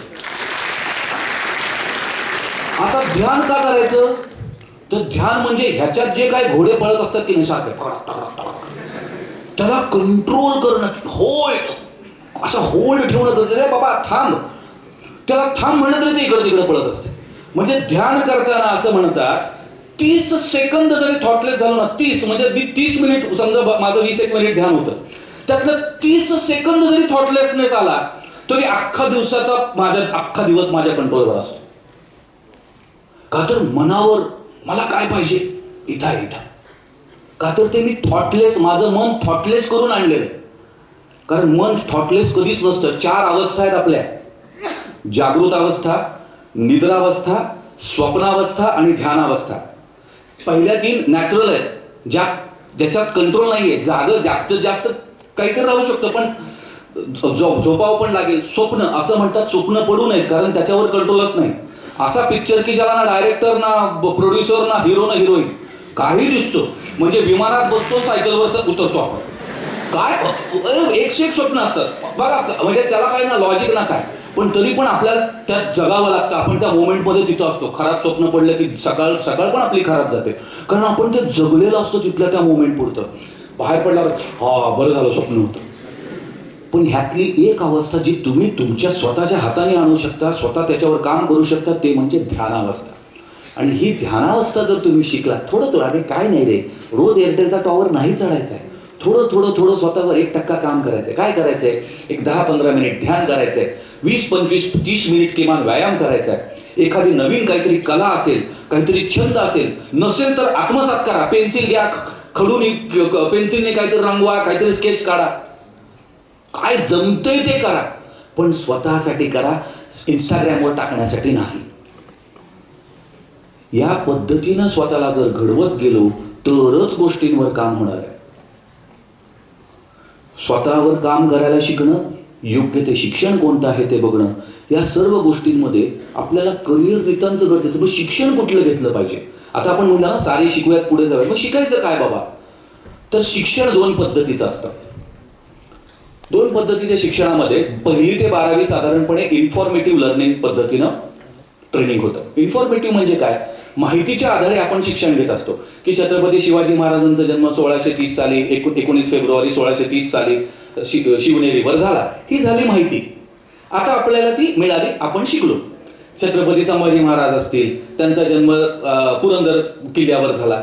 आता ध्यान का करायचं? तर ध्यान म्हणजे ह्याच्यात जे काय घोडे पळत असतात की नाही सारखे, त्याला कंट्रोल करणं, होल्ड, असं होल्ड ठेवणं गरजेचं आहे. बाबा थांब, त्याला थांब म्हणलं तरी ते इकडे तिकडे पळत असते. म्हणजे ध्यान करताना असं म्हणतात 30 सेकंद जरी थॉटलेस झालो ना, 30 म्हणजे मी 30 मिनिट, समजा माझं 21 मिनिट ध्यान होतं, त्यातलं 30 सेकंद जरी थॉटलेसनेस आला तरी अख्खा दिवस माझ्या कंट्रोलवर असतो. का तर मनावर मला काय पाहिजे इथं आहे इथं. का तर ते मी थॉटलेस, माझं मन थॉटलेस करून आणलेलं आहे. कारण मन थॉटलेस कधीच नसतं. 4 अवस्था आहेत आपल्या: जागृत अवस्था, निद्रावस्था, स्वप्नावस्था आणि ध्यानावस्था. पहिल्या 3 नॅचरल आहेत, ज्याच्यात कंट्रोल नाहीये. जास्तीत जास्त काहीतरी राहू शकतं, पण झोपावं पण लागेल. स्वप्न असं म्हणतात, स्वप्न पडू नयेत, कारण त्याच्यावर कंट्रोलच नाही. असा पिक्चर की ज्याला ना डायरेक्टर ना प्रोड्युसर ना हिरो ना हिरोईन काही दिसतो, म्हणजे विमानात बसतो, सायकलवरच उतरतो आपण. काय 101 स्वप्न असतात बघा. म्हणजे त्याला काय ना लॉजिक ना काय, पण तरी पण आपल्याला त्यात जगावं लागतं. आपण त्या मोमेंटमध्ये तिथं असतो. खराब स्वप्न पडलं की सकाळ पण आपली खराब जाते, कारण आपण ते जगलेलं असतो तिथल्या त्या मोमेंट पुरतं. बाहेर पडल्यावर हा बरं झालं स्वप्न होतं. पण ह्यातली एक अवस्था जी तुम्ही तुमच्या स्वतःच्या हाताने आणू शकता, स्वतः त्याच्यावर काम करू शकता, ते म्हणजे ध्यानावस्था. आणि ही ध्यानावस्था जर तुम्ही शिकला थोडं अरे काय नाही रे, रोज एअरटेलचा टॉवर नाही चढायचा आहे. थोडं स्वतःवर 1% काम करायचंय. काय करायचंय? एक 10-15 मिनिट ध्यान करायचंय, 20-25-30 मिनिट किमान व्यायाम करायचा आहे. एखादी नवीन काहीतरी कला असेल, काहीतरी छंद असेल, नसेल तर आत्मसात करा. पेन्सिल घ्या, खडून पेन्सिलने काहीतरी रंगवा, काहीतरी स्केच काढा. काय जमतंय ते करा, पण स्वतःसाठी करा, इंस्टाग्रामवर टाकण्यासाठी नाही. या पद्धतीनं स्वतःला जर घडवत गेलो तरच गोष्टींवर काम होणार आहे. स्वतःवर काम करायला शिकणं, योग्य ते शिक्षण कोणतं आहे ते बघणं, या सर्व गोष्टींमध्ये आपल्याला करिअर नितांत गरजेचं. पण शिक्षण कुठलं घेतलं पाहिजे? आता आपण म्हणलं ना सारे शिकूयात पुढे जाऊया, मग शिकायचं काय बाबा? तर शिक्षण 2 पद्धतीचं असतं. 2 पद्धतीच्या शिक्षणामध्ये 1ली ते 12वी साधारणपणे इन्फॉर्मेटिव्ह लर्निंग पद्धतीनं ट्रेनिंग होतं. इन्फॉर्मेटिव्ह म्हणजे काय? माहितीच्या आधारे आपण शिक्षण घेत असतो. की छत्रपती शिवाजी महाराजांचा जन्म 1630 साली 19 फेब्रुवारी 1630 साली शिवनेरीवर झाला, ही झाली माहिती. आता आपल्याला ती मिळाली, आपण शिकलो. छत्रपती संभाजी महाराज असतील, त्यांचा जन्म पुरंदर किल्ल्यावर झाला.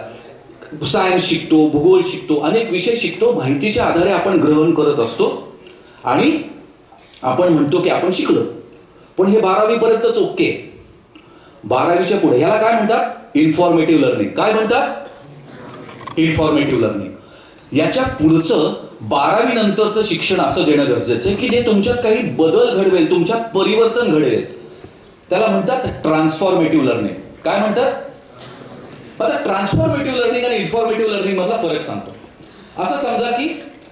सायन्स शिकतो, भूगोल शिकतो, अनेक विषय शिकतो. माहितीच्या आधारे आपण ग्रहण करत असतो आणि आपण म्हणतो की आपण शिकलो, पण हे 12वी पर्यंतच ओके. 12वीच्या पुढे याला काय म्हणतात? Informative learning. काय म्हणतात? Informative learning. याच्या पुढचं 12वी नंतरचं शिक्षण असं देणं गरजेचं आहे की जे तुमच्यात काही बदल घडवेल, तुमच्यात परिवर्तन घडवेल. त्याला म्हणतात ट्रान्सफॉर्मेटिव्ह लर्निंग. काय म्हणतात? आता ट्रान्सफॉर्मेटिव्ह लर्निंग आणि इन्फॉर्मेटिव्ह लर्निंग मधला फरक सांगतो. असं समजा की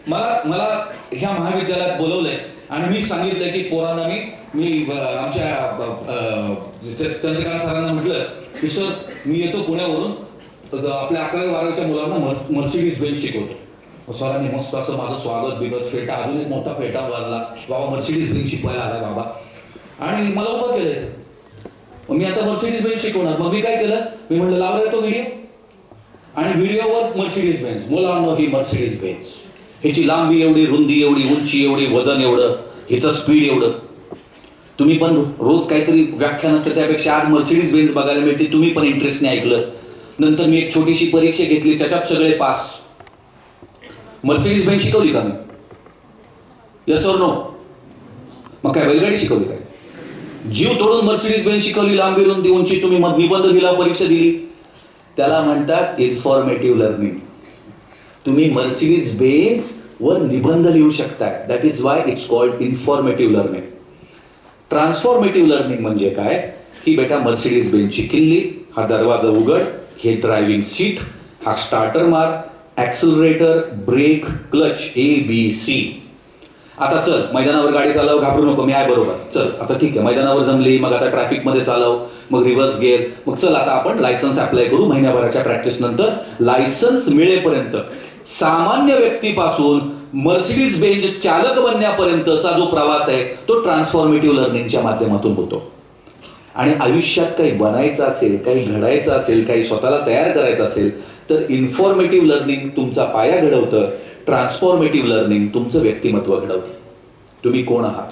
मला ह्या महाविद्यालयात बोलवलंय आणि मी सांगितलंय की पोरांना मी आमच्या चंद्रकांत सरांना म्हटलं की सर मी येतो पुण्यावरून, आपल्या 11वी 12वीच्या मुलांना मर्सिडीज बेंच शिकवतो. सरांनी मस्त असं माझं स्वागत बिगत, फेटा, अजून एक मोठा फेटा वाजला, बाबा मर्सिडीज बेंच शिकवायला आलाय बाबा. आणि मला उभं केलंय. मी आता मर्सिडीज बेंच शिकवणार. मग मी काय केलं, मी म्हटलं लावला तो व्हिडिओ, आणि व्हिडिओवर मर्सिडीज बेंच, मुलांना ही मर्सिडीज बेंच, ह्याची लांबी एवढी, रुंदी एवढी, उंची एवढी, वजन एवढं, ह्याचं स्पीड एवढं. तुम्ही पण रोज काहीतरी व्याख्यान असतं, त्यापेक्षा आज मर्सिडीज बेंच बघायला मिळते. तुम्ही पण इंटरेस्टने ऐकलं. नंतर मी एक छोटीशी परीक्षा घेतली, त्याच्यात सगळे पास. मर्सिडीज बेंच शिकवली का मी? Yes or no? मग काय बैलगाडी शिकवली काय? जीव तोडून मर्सिडीज बेंच शिकवली, लांबी रुंदी उंची. तुम्ही मग निबंध लिहिला, परीक्षा दिली. त्याला म्हणतात इन्फॉर्मेटिव्ह लर्निंग. तुम्ही मर्सिडीज बेंच वर निबंध लिहू शकताय. That is why it's called informative learning. Transformative learning म्हणजे काय? ही बेटा मर्सिडीज बेंचची किल्ली, हा दरवाजा उघड, हे ड्रायव्हिंग सीट, हा स्टार्टर मार, ॲक्सिलरेटर, ब्रेक, क्लच, ABC. आता चल मैदानावर गाडी चालव, घाबरू नको, मी आहे बरोबर. चल आता ठीक आहे, मैदानावर जमली, मग आता ट्रॅफिकमध्ये चालव, मग रिव्हर्स गिअर. मग चल आता आपण लायसन्स अप्लाय करू. महिन्याभराच्या प्रॅक्टिस नंतर लायसन्स मिळेपर्यंत सामान्य व्यक्तीपासून मर्सिडीज बेंच चालक बनण्यापर्यंतचा जो प्रवास आहे तो ट्रान्सफॉर्मेटिव्ह लर्निंगच्या माध्यमातून होतो. आणि आयुष्यात काही बनायचं असेल, काही घडायचं असेल, काही स्वतःला तयार करायचं असेल तर इन्फॉर्मेटिव्ह लर्निंग तुमचा पाया घडवतं, ट्रान्सफॉर्मेटिव्ह लर्निंग तुमचं व्यक्तिमत्व घडवतं. तुम्ही कोण आहात?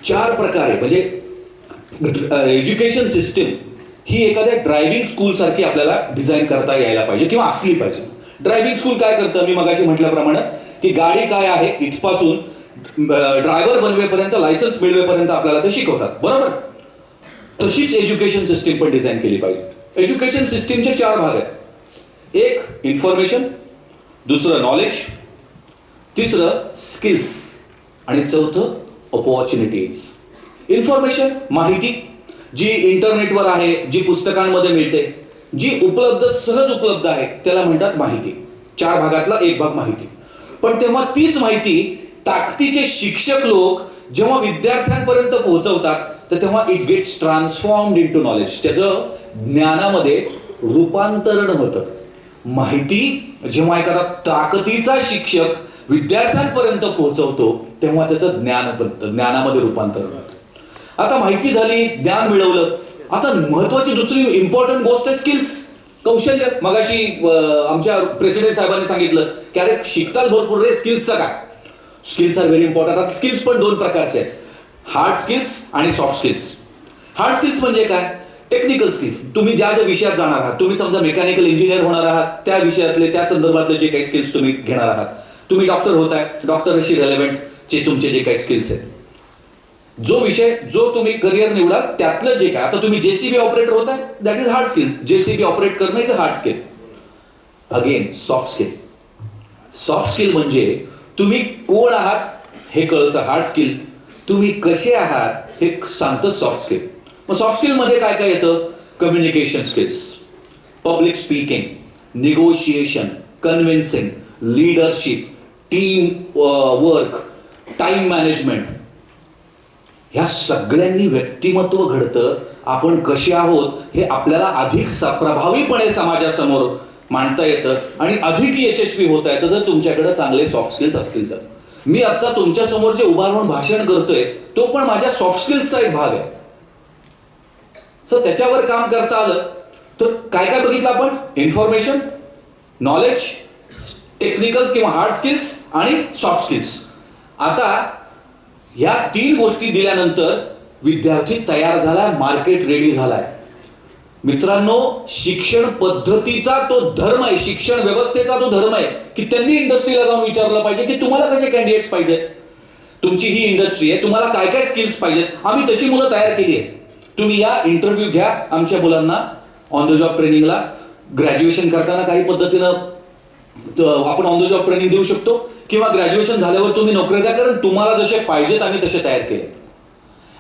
4 प्रकारे म्हणजे एज्युकेशन सिस्टीम ही एखाद्या ड्रायव्हिंग स्कूल सारखी आपल्याला डिझाईन करता यायला पाहिजे किंवा असली पाहिजे. ड्रायव्हिंग स्कूल काय करतं? मी मगाशी म्हटल्याप्रमाणे की गाडी काय आहे इथपासून ड्रायव्हर बनवेपर्यंत, लायसन्स मिळवेपर्यंत आपल्याला ते शिकवतात, बरोबर? तशीच एज्युकेशन सिस्टीम पण डिझाईन केली पाहिजे. एज्युकेशन सिस्टीमचे 4 भाग आहेत. एक इन्फॉर्मेशन, दुसरं नॉलेज, तिसरं स्किल्स आणि चौथं ऑपॉर्च्युनिटीज. इन्फॉर्मेशन माहिती जी इंटरनेटवर आहे, जी पुस्तकांमध्ये मिळते, जी सहज उपलब्ध आहे त्याला म्हणतात माहिती. 4 भागातला एक भाग माहिती. पण तेव्हा तीच माहिती ताकदीचे शिक्षक लोक जेव्हा विद्यार्थ्यांपर्यंत पोहोचवतात तर तेव्हा it gets transformed into knowledge. त्याचं ज्ञानामध्ये रूपांतरण होतं. माहिती जेव्हा एखादा ताकदीचा शिक्षक विद्यार्थ्यांपर्यंत पोहोचवतो तेव्हा त्याचं ज्ञान बनतं, ज्ञानामध्ये रूपांतरण होतं. आता माहिती झाली, ज्ञान मिळवलं. आता महत्वाची दुसरी इम्पॉर्टंट गोष्ट आहे स्किल्स, कौशल्य. मगाशी आमच्या प्रेसिडेंट साहेबांनी सांगितलं की अरे शिकताल भरपूर रे, स्किल्सचं काय? Skills are very important. आता स्किल्स पण 2 प्रकारचे आहेत, हार्ड स्किल्स आणि सॉफ्ट स्किल्स. हार्ड स्किल्स म्हणजे काय? Technical skills. तुम्ही ज्या ज्या विषयात जाणार आहात, तुम्ही समजा मेकॅनिकल इंजिनियर होणार आहात, त्या विषयातले त्या संदर्भातले जे काही स्किल्स तुम्ही घेणार आहात. तुम्ही डॉक्टर होताय, डॉक्टरशी रेलेव्हंट चे तुमचे जे काही स्किल्स आहेत, जो विषय जो तुम्ही करिअर निवडाल त्यातलं जे काय. आता तुम्ही JCB ऑपरेटर होताय, that is hard skill. JCB operate करणं is a hard skill. Again soft skill. Soft skill म्हणजे तुम्ही कोण आहात हे कळतं, हार्ड स्किल. तुम्ही कसे आहात हे सांगतं सॉफ्ट स्किल. मग सॉफ्ट स्किल मध्ये काय काय येतं? Communication skills, public speaking, negotiation, convincing, leadership, team work, time management. ह्या सगळ्यांनी व्यक्तिमत्व घडतं. आपण कसे आहोत हे आपल्याला अधिक प्रभावीपणे समाजासमोर मांडता येतं आणि अधिक यशस्वी होता येतं जर तुमच्याकडे चांगले सॉफ्ट स्किल्स असतील तर. मी आता तुमच्या समोर जे उभा राहून भाषण करतोय तो पण माझ्या सॉफ्ट स्किल्सचा एक भाग आहे. सो त्याच्यावर काम करता आलं तर काय काय बघितलं आपण? इन्फॉर्मेशन, नॉलेज, टेक्निकल किंवा हार्ड स्किल्स आणि सॉफ्ट स्किल्स. आता ह्या 3 गोष्टी दिल्यानंतर विद्यार्थी तयार झालाय, मार्केट रेडी झालाय. मित्रांनो, शिक्षण पद्धतीचा तो धर्म आहे, शिक्षण व्यवस्थेचा तो धर्म आहे की त्यांनी इंडस्ट्रीला जाऊन विचारलं पाहिजे की तुम्हाला कसे कॅन्डिडेट्स पाहिजेत, तुमची ही इंडस्ट्री आहे, तुम्हाला काय काय स्किल्स पाहिजेत, आम्ही तशी मुलं तयार केली आहेत, तुम्ही या इंटरव्ह्यू घ्या आमच्या मुलांना ऑन द जॉब ट्रेनिंगला. ग्रॅज्युएशन करताना काही पद्धतीनं आपण ऑन द जॉब ट्रेनिंग देऊ शकतो किंवा ग्रॅज्युएशन झाल्यावर तुम्ही नोकरी द्या, कारण तुम्हाला जसे पाहिजेत आम्ही तसे तयार केले.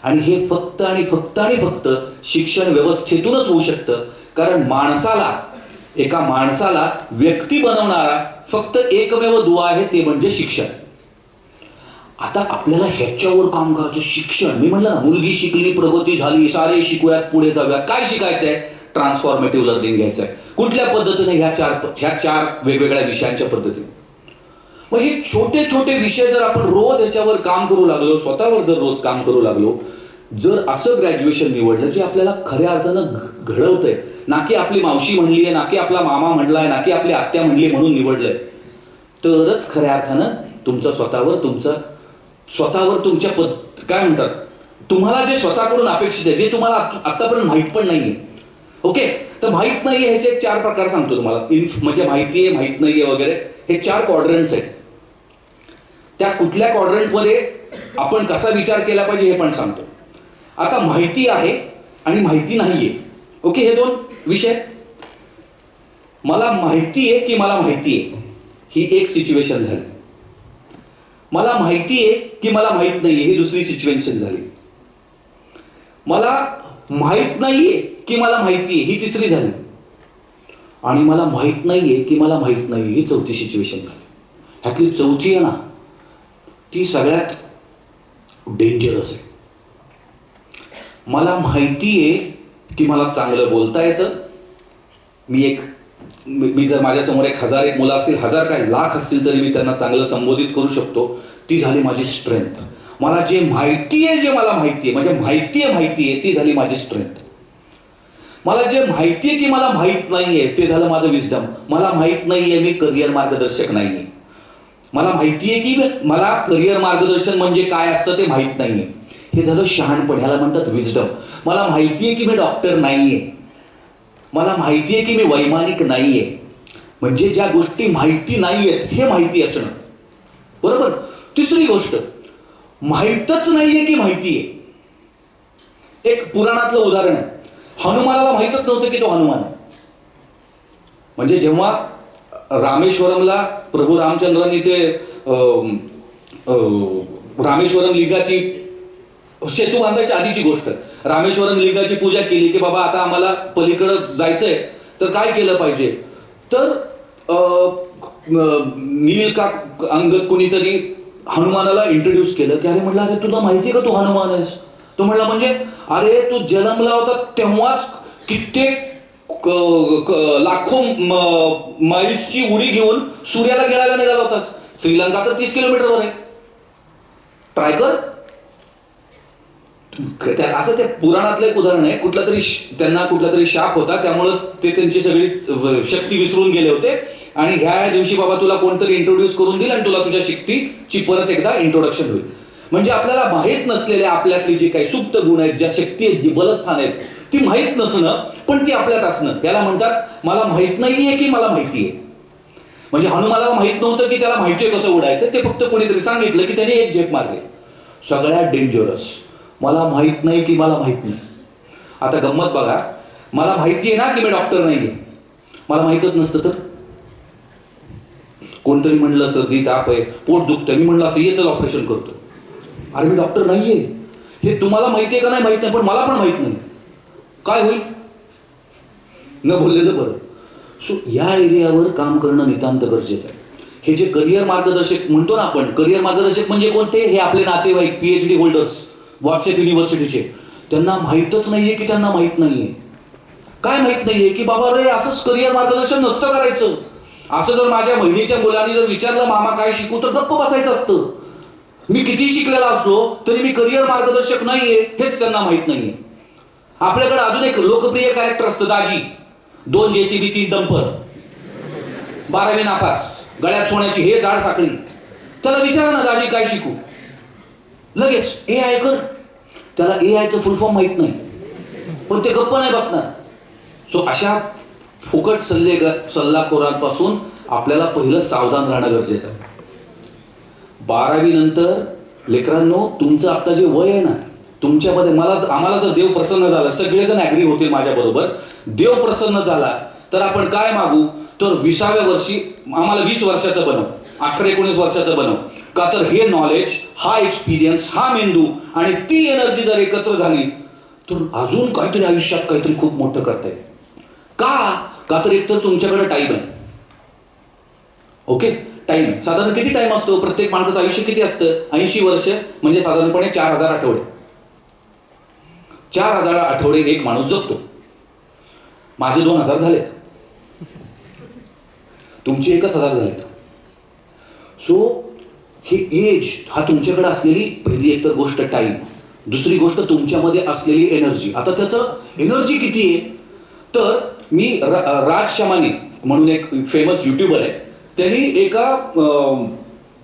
आणि हे फक्त आणि फक्त आणि फक्त शिक्षण व्यवस्थेतूनच होऊ शकतं, कारण एका माणसाला व्यक्ती बनवणारा फक्त एकमेव दुवा आहे, ते म्हणजे शिक्षण. आता आपल्याला ह्याच्यावर काम करायचं. शिक्षण, मी म्हटलं ना, मुलगी शिकली, प्रगती झाली, सारे शिकूयात, पुढे जाऊयात. काय शिकायचं आहे? ट्रान्सफॉर्मेटिव्ह लर्निंग घ्यायचं आहे. कुठल्या पद्धतीने? ह्या चार वेगवेगळ्या विषयांच्या पद्धतीने. मग हे छोटे छोटे विषय जर आपण रोज याच्यावर काम करू लागलो, स्वतःवर जर रोज काम करू लागलो, जर असं ग्रॅज्युएशन निवडलं जे आपल्याला खऱ्या अर्थानं घडवतंय, ना की आपली मावशी म्हणली आहे, ना की आपला मामा म्हणलाय, ना की आपली आत्या म्हणली म्हणून निवडलंय, तरच खऱ्या अर्थानं स्वतःवर तुमच्या काय म्हणतात, तुम्हाला जे स्वतःकडून अपेक्षित आहे, जे तुम्हाला आतापर्यंत माहीत पण नाहीये. ओके, तर माहीत नाहीये ह्याचे 4 प्रकार सांगतो तुम्हाला. म्हणजे माहिती आहे, माहीत नाहीये वगैरे, हे 4 क्वाड्रंट्स आहेत. त्या कुठल्या क्वाड्रंटमध्ये आपण कसा विचार केला पाहिजे हे पण सांगतो. आता माहिती आहे आणि माहिती नाहीये, ओके, हे 2 विषय. मला माहिती आहे की मला माहिती आहे, ही एक सिच्युएशन झाली. मला माहिती आहे की मला माहीत नाहीये, ही दुसरी सिच्युएशन झाली. मला माहीत नाहीये की मला माहिती आहे, ही तिसरी झाली. आणि मला माहीत नाहीये की मला माहीत नाहीये, ही चौथी सिच्युएशन झाली. ह्यातली चौथी आहे ना, ती सगळ्यात डेंजरस आहे. मला माहिती आहे की मला चांगलं बोलता येतं. मी जर माझ्यासमोर 1000 मुलं असतील, 1000 काय लाख असतील, तरी मी त्यांना चांगलं संबोधित करू शकतो. ती झाली माझी स्ट्रेंथ. मला जे माहिती आहे, मला माहिती आहे, म्हणजे माहिती आहे, ती झाली माझी स्ट्रेंथ. मला जे माहिती आहे की मला माहीत नाहीये, ते झालं माझं विस्डम. मला माहीत नाहीये, मी करिअर मार्गदर्शक नाहीये. मला माहिती आहे की मला करिअर मार्गदर्शन म्हणजे काय असतं ते माहीत नाहीये, हे झालं शहाणपण, ह्याला म्हणतात विस्डम. मला माहिती आहे की मी डॉक्टर नाहीये, मला माहिती आहे की मी वैमानिक नाहीये. म्हणजे ज्या गोष्टी माहिती नाहीयेत हे माहिती असणं, बरोबर. तिसरी गोष्ट, माहीतच नाहीये की माहिती आहे. एक पुराणातलं उदाहरण आहे. हनुमानाला माहीतच नव्हतं की तो हनुमान आहे. म्हणजे जेव्हा रामेश्वरमला प्रभू रामचंद्रांनी ते रामेश्वरम लिंगाची सेतू बांधायच्या आधीची गोष्ट, रामेश्वरम लिंगाची पूजा केली की बाबा आता आम्हाला पलीकडं जायचंय, तर काय केलं पाहिजे. तर नील का अंगद कुणीतरी हनुमानाला इंट्रोड्यूस केलं की, अरे म्हटलं, अरे तुला माहिती आहे का तू हनुमान आहेस? तो म्हणला, म्हणजे अरे तू जन्मला होता तेव्हाच कित्येक लाखो माईल्सची उडी घेऊन सूर्याला गिळायला निघाला होतास. श्रीलंका तर 30 किलोमीटरवर आहे, ट्राय कर. असं ते पुराणातलं एक उदाहरण आहे. त्यांना कुठला तरी शाप होता, त्यामुळं ते त्यांची सगळी शक्ती विसरून गेले होते. आणि ह्या दिवशी बाबा तुला कोणतरी इंट्रोड्यूस करून दिलं आणि तुला तुझ्या शक्तीची परत एकदा इंट्रोडक्शन होईल. म्हणजे आपल्याला माहीत नसलेल्या आपल्यातली जी काही सुप्त गुण आहेत, ज्या शक्ती आहेत, जी बलस्थान आहेत, ती माहीत नसणं, पण ती आपल्यात असणं, याला म्हणतात मला माहीत नाहीये की मला माहिती आहे. म्हणजे हनुमानाला माहीत नव्हतं की त्याला माहिती आहे कसं उडायचं, ते फक्त कोणीतरी सांगितलं की त्याने एक झेप मारली. सगळ्यात डेंजरस, मला माहीत नाही की मला माहीत नाही. आता गंमत बघा, मला माहिती आहे ना की मी डॉक्टर नाहीये, मला माहीतच नसतं तर. कोणतरी म्हणलं सर्दी ताप आहे, पोट दुखतं, मी म्हणलं असतं ये चल ऑपरेशन करतो. अरे मी डॉक्टर नाहीये, हे तुम्हाला माहिती आहे का नाही माहित नाही, पण मला पण माहित नाही, काय होईल? न बोललेलं बरं. सो या एरियावर काम करणं नितांत गरजेचं आहे. हे जे करिअर मार्गदर्शक म्हणतो ना आपण, करिअर मार्गदर्शक म्हणजे कोणते? हे आपले नातेवाईक, PhD होल्डर्स व्हॉट्सअप युनिव्हर्सिटीचे, त्यांना माहीतच नाहीये की त्यांना माहीत नाहीये. काय माहीत नाहीये की बाबा रे असंच करिअर मार्गदर्शन नसतं करायचं. असं जर माझ्या बहिणीच्या मुलांनी जर विचारलं मामा काय शिकू, तर गप्प बसायचं असतं. मी किती शिकलेला असलो तरी मी करिअर मार्गदर्शक नाहीये हेच त्यांना माहीत नाहीये. आपल्याकडे अजून एक लोकप्रिय कॅरेक्टर असतं, दाजी. 2 JCB 3 डंपर, 12वी नापास, गळ्यात सोन्याची हे जाड साखळी. त्याला विचारा ना दाजी काय शिकू, लगेच AI कर. त्याला AIचं फुल फॉर्म माहीत नाही, पण ते गप्प नाही बसणार. सो अशा फुकट सल्लाखोरांपासून आपल्याला पहिलं सावधान राहणं गरजेचं आहे. 12वी नंतर लेकरांनो, तुमचं आता जे वय आहे ना, तुमच्यामध्ये आम्हाला जर देव प्रसन्न झाला, सगळेजण ॲग्री होतील माझ्याबरोबर, देव प्रसन्न झाला तर आपण काय मागू, तर 20व्या वर्षी आम्हाला 20 वर्षाचं बनव, 18-19 वर्षाचं बनव. का तर हे नॉलेज, हा एक्सपिरियन्स, हा मेंदू आणि ती एनर्जी जर एकत्र झाली तर अजून काहीतरी आयुष्यात काहीतरी खूप मोठं करता येईल. का तर एकतर तुमच्याकडे टाईम आहे. ओके, टाईम आहे. साधारण किती टाईम असतो? प्रत्येक माणसाचं आयुष्य किती असतं? 80 वर्ष म्हणजे साधारणपणे 4000 आठवडे. 4000 आठवडे एक माणूस जगतो. माझे 2000 झालेत, तुमचे 1000 झालेत. सो हे एज, हा तुमच्याकडे असलेली पहिली एकतर गोष्ट टाईम, दुसरी गोष्ट तुमच्यामध्ये असलेली एनर्जी. आता त्याचं एनर्जी किती आहे? तर मी राज शमानी म्हणून एक फेमस युट्यूबर आहे, त्यांनी एका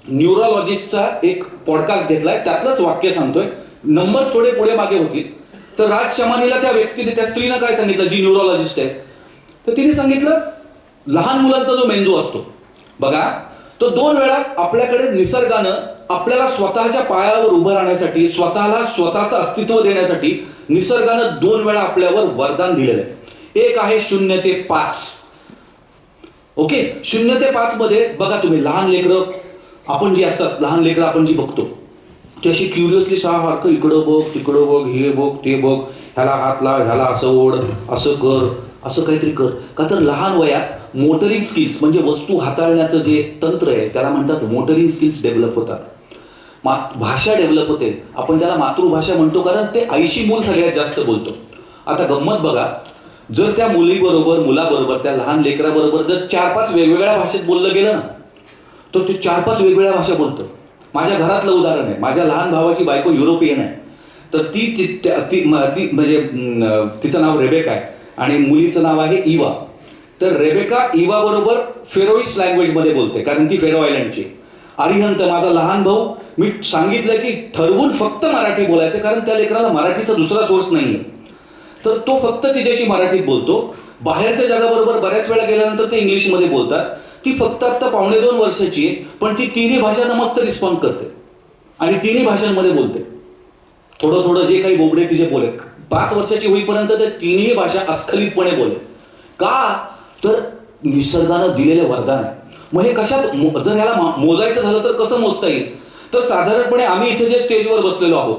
न्यूरोलॉजिस्टचा एक पॉडकास्ट घेतलाय, त्यातलंच वाक्य सांगतोय, नंबर थोडे पुढे मागे होतील. तर राज शमानीला त्या व्यक्तीने, त्या स्त्रीनं काय सांगितलं, जी न्यूरोलॉजिस्ट आहे, तर तिने सांगितलं लहान मुलांचा जो मेंदू असतो बघा, तो 2 वेळा आपल्याकडे निसर्गानं आपल्याला स्वतःच्या पायावर उभं राहण्यासाठी, स्वतःला स्वतःचं अस्तित्व देण्यासाठी निसर्गानं 2 वेळा आपल्यावर वरदान दिलेलं आहे. एक आहे 0 ते 5. ओके, 0 ते 5 मध्ये बघा तुम्ही, लहान लेकरं आपण जी असतात, लहान लेकरं आपण जी बघतो ती अशी क्युरियसली सारखं इकडं बघ, तिकडं बघ, हे बघ, ते बघ, ह्याला हात लाव, ह्याला असं ओढ, असं कर, असं काहीतरी कर. का तर लहान वयात मोटरिंग स्किल्स म्हणजे वस्तू हाताळण्याचं जे तंत्र आहे त्याला म्हणतात मोटरिंग स्किल्स डेव्हलप होतात. भाषा डेव्हलप होते. आपण त्याला मातृभाषा म्हणतो, कारण ते आईशी मूल सगळ्यात जास्त बोलतो. आता गंमत बघा, जर त्या मुलाबरोबर, त्या लहान लेकराबरोबर जर 4-5 वेगवेगळ्या भाषेत बोललं गेलं ना, तर ते 4-5 वेगवेगळ्या भाषा बोलतं. माझ्या घरातलं उदाहरण आहे, माझ्या लहान भावाची बायको युरोपियन आहे. तर ती म्हणजे तिचं नाव रेबेका आहे आणि मुलीचं नाव आहे इवा. तर रेबेका इवा बरोबर फेरोइश लँग्वेजमध्ये बोलते, कारण ती फेरो आयलंडची. अरिहंत माझा लहान भाऊ, मी सांगितलं की ठरवून फक्त मराठी बोलायचं, कारण त्या लेकराला मराठीचा दुसरा सोर्स नाही आहे. तर तो फक्त तिच्याशी मराठीत बोलतो. बाहेरच्या जगाबरोबर बऱ्याच वेळा गेल्यानंतर ते इंग्लिशमध्ये बोलतात. ती फक्त आता 2.5 वर्षाची आहे, पण ती तिन्ही भाषांना मस्त रिस्पॉन्ड करते आणि तिन्ही भाषांमध्ये बोलते. थोडं जे काही बोबडे तिचे बोलेत, 5 वर्षाची होईपर्यंत ते तिन्ही भाषा अस्खलितपणे बोले. का तर निसर्गानं दिलेले वरदान आहे. मग हे कशात, जर ह्याला मोजायचं झालं तर कसं मोजता येईल? तर साधारणपणे आम्ही इथे जे स्टेजवर बसलेलो आहोत,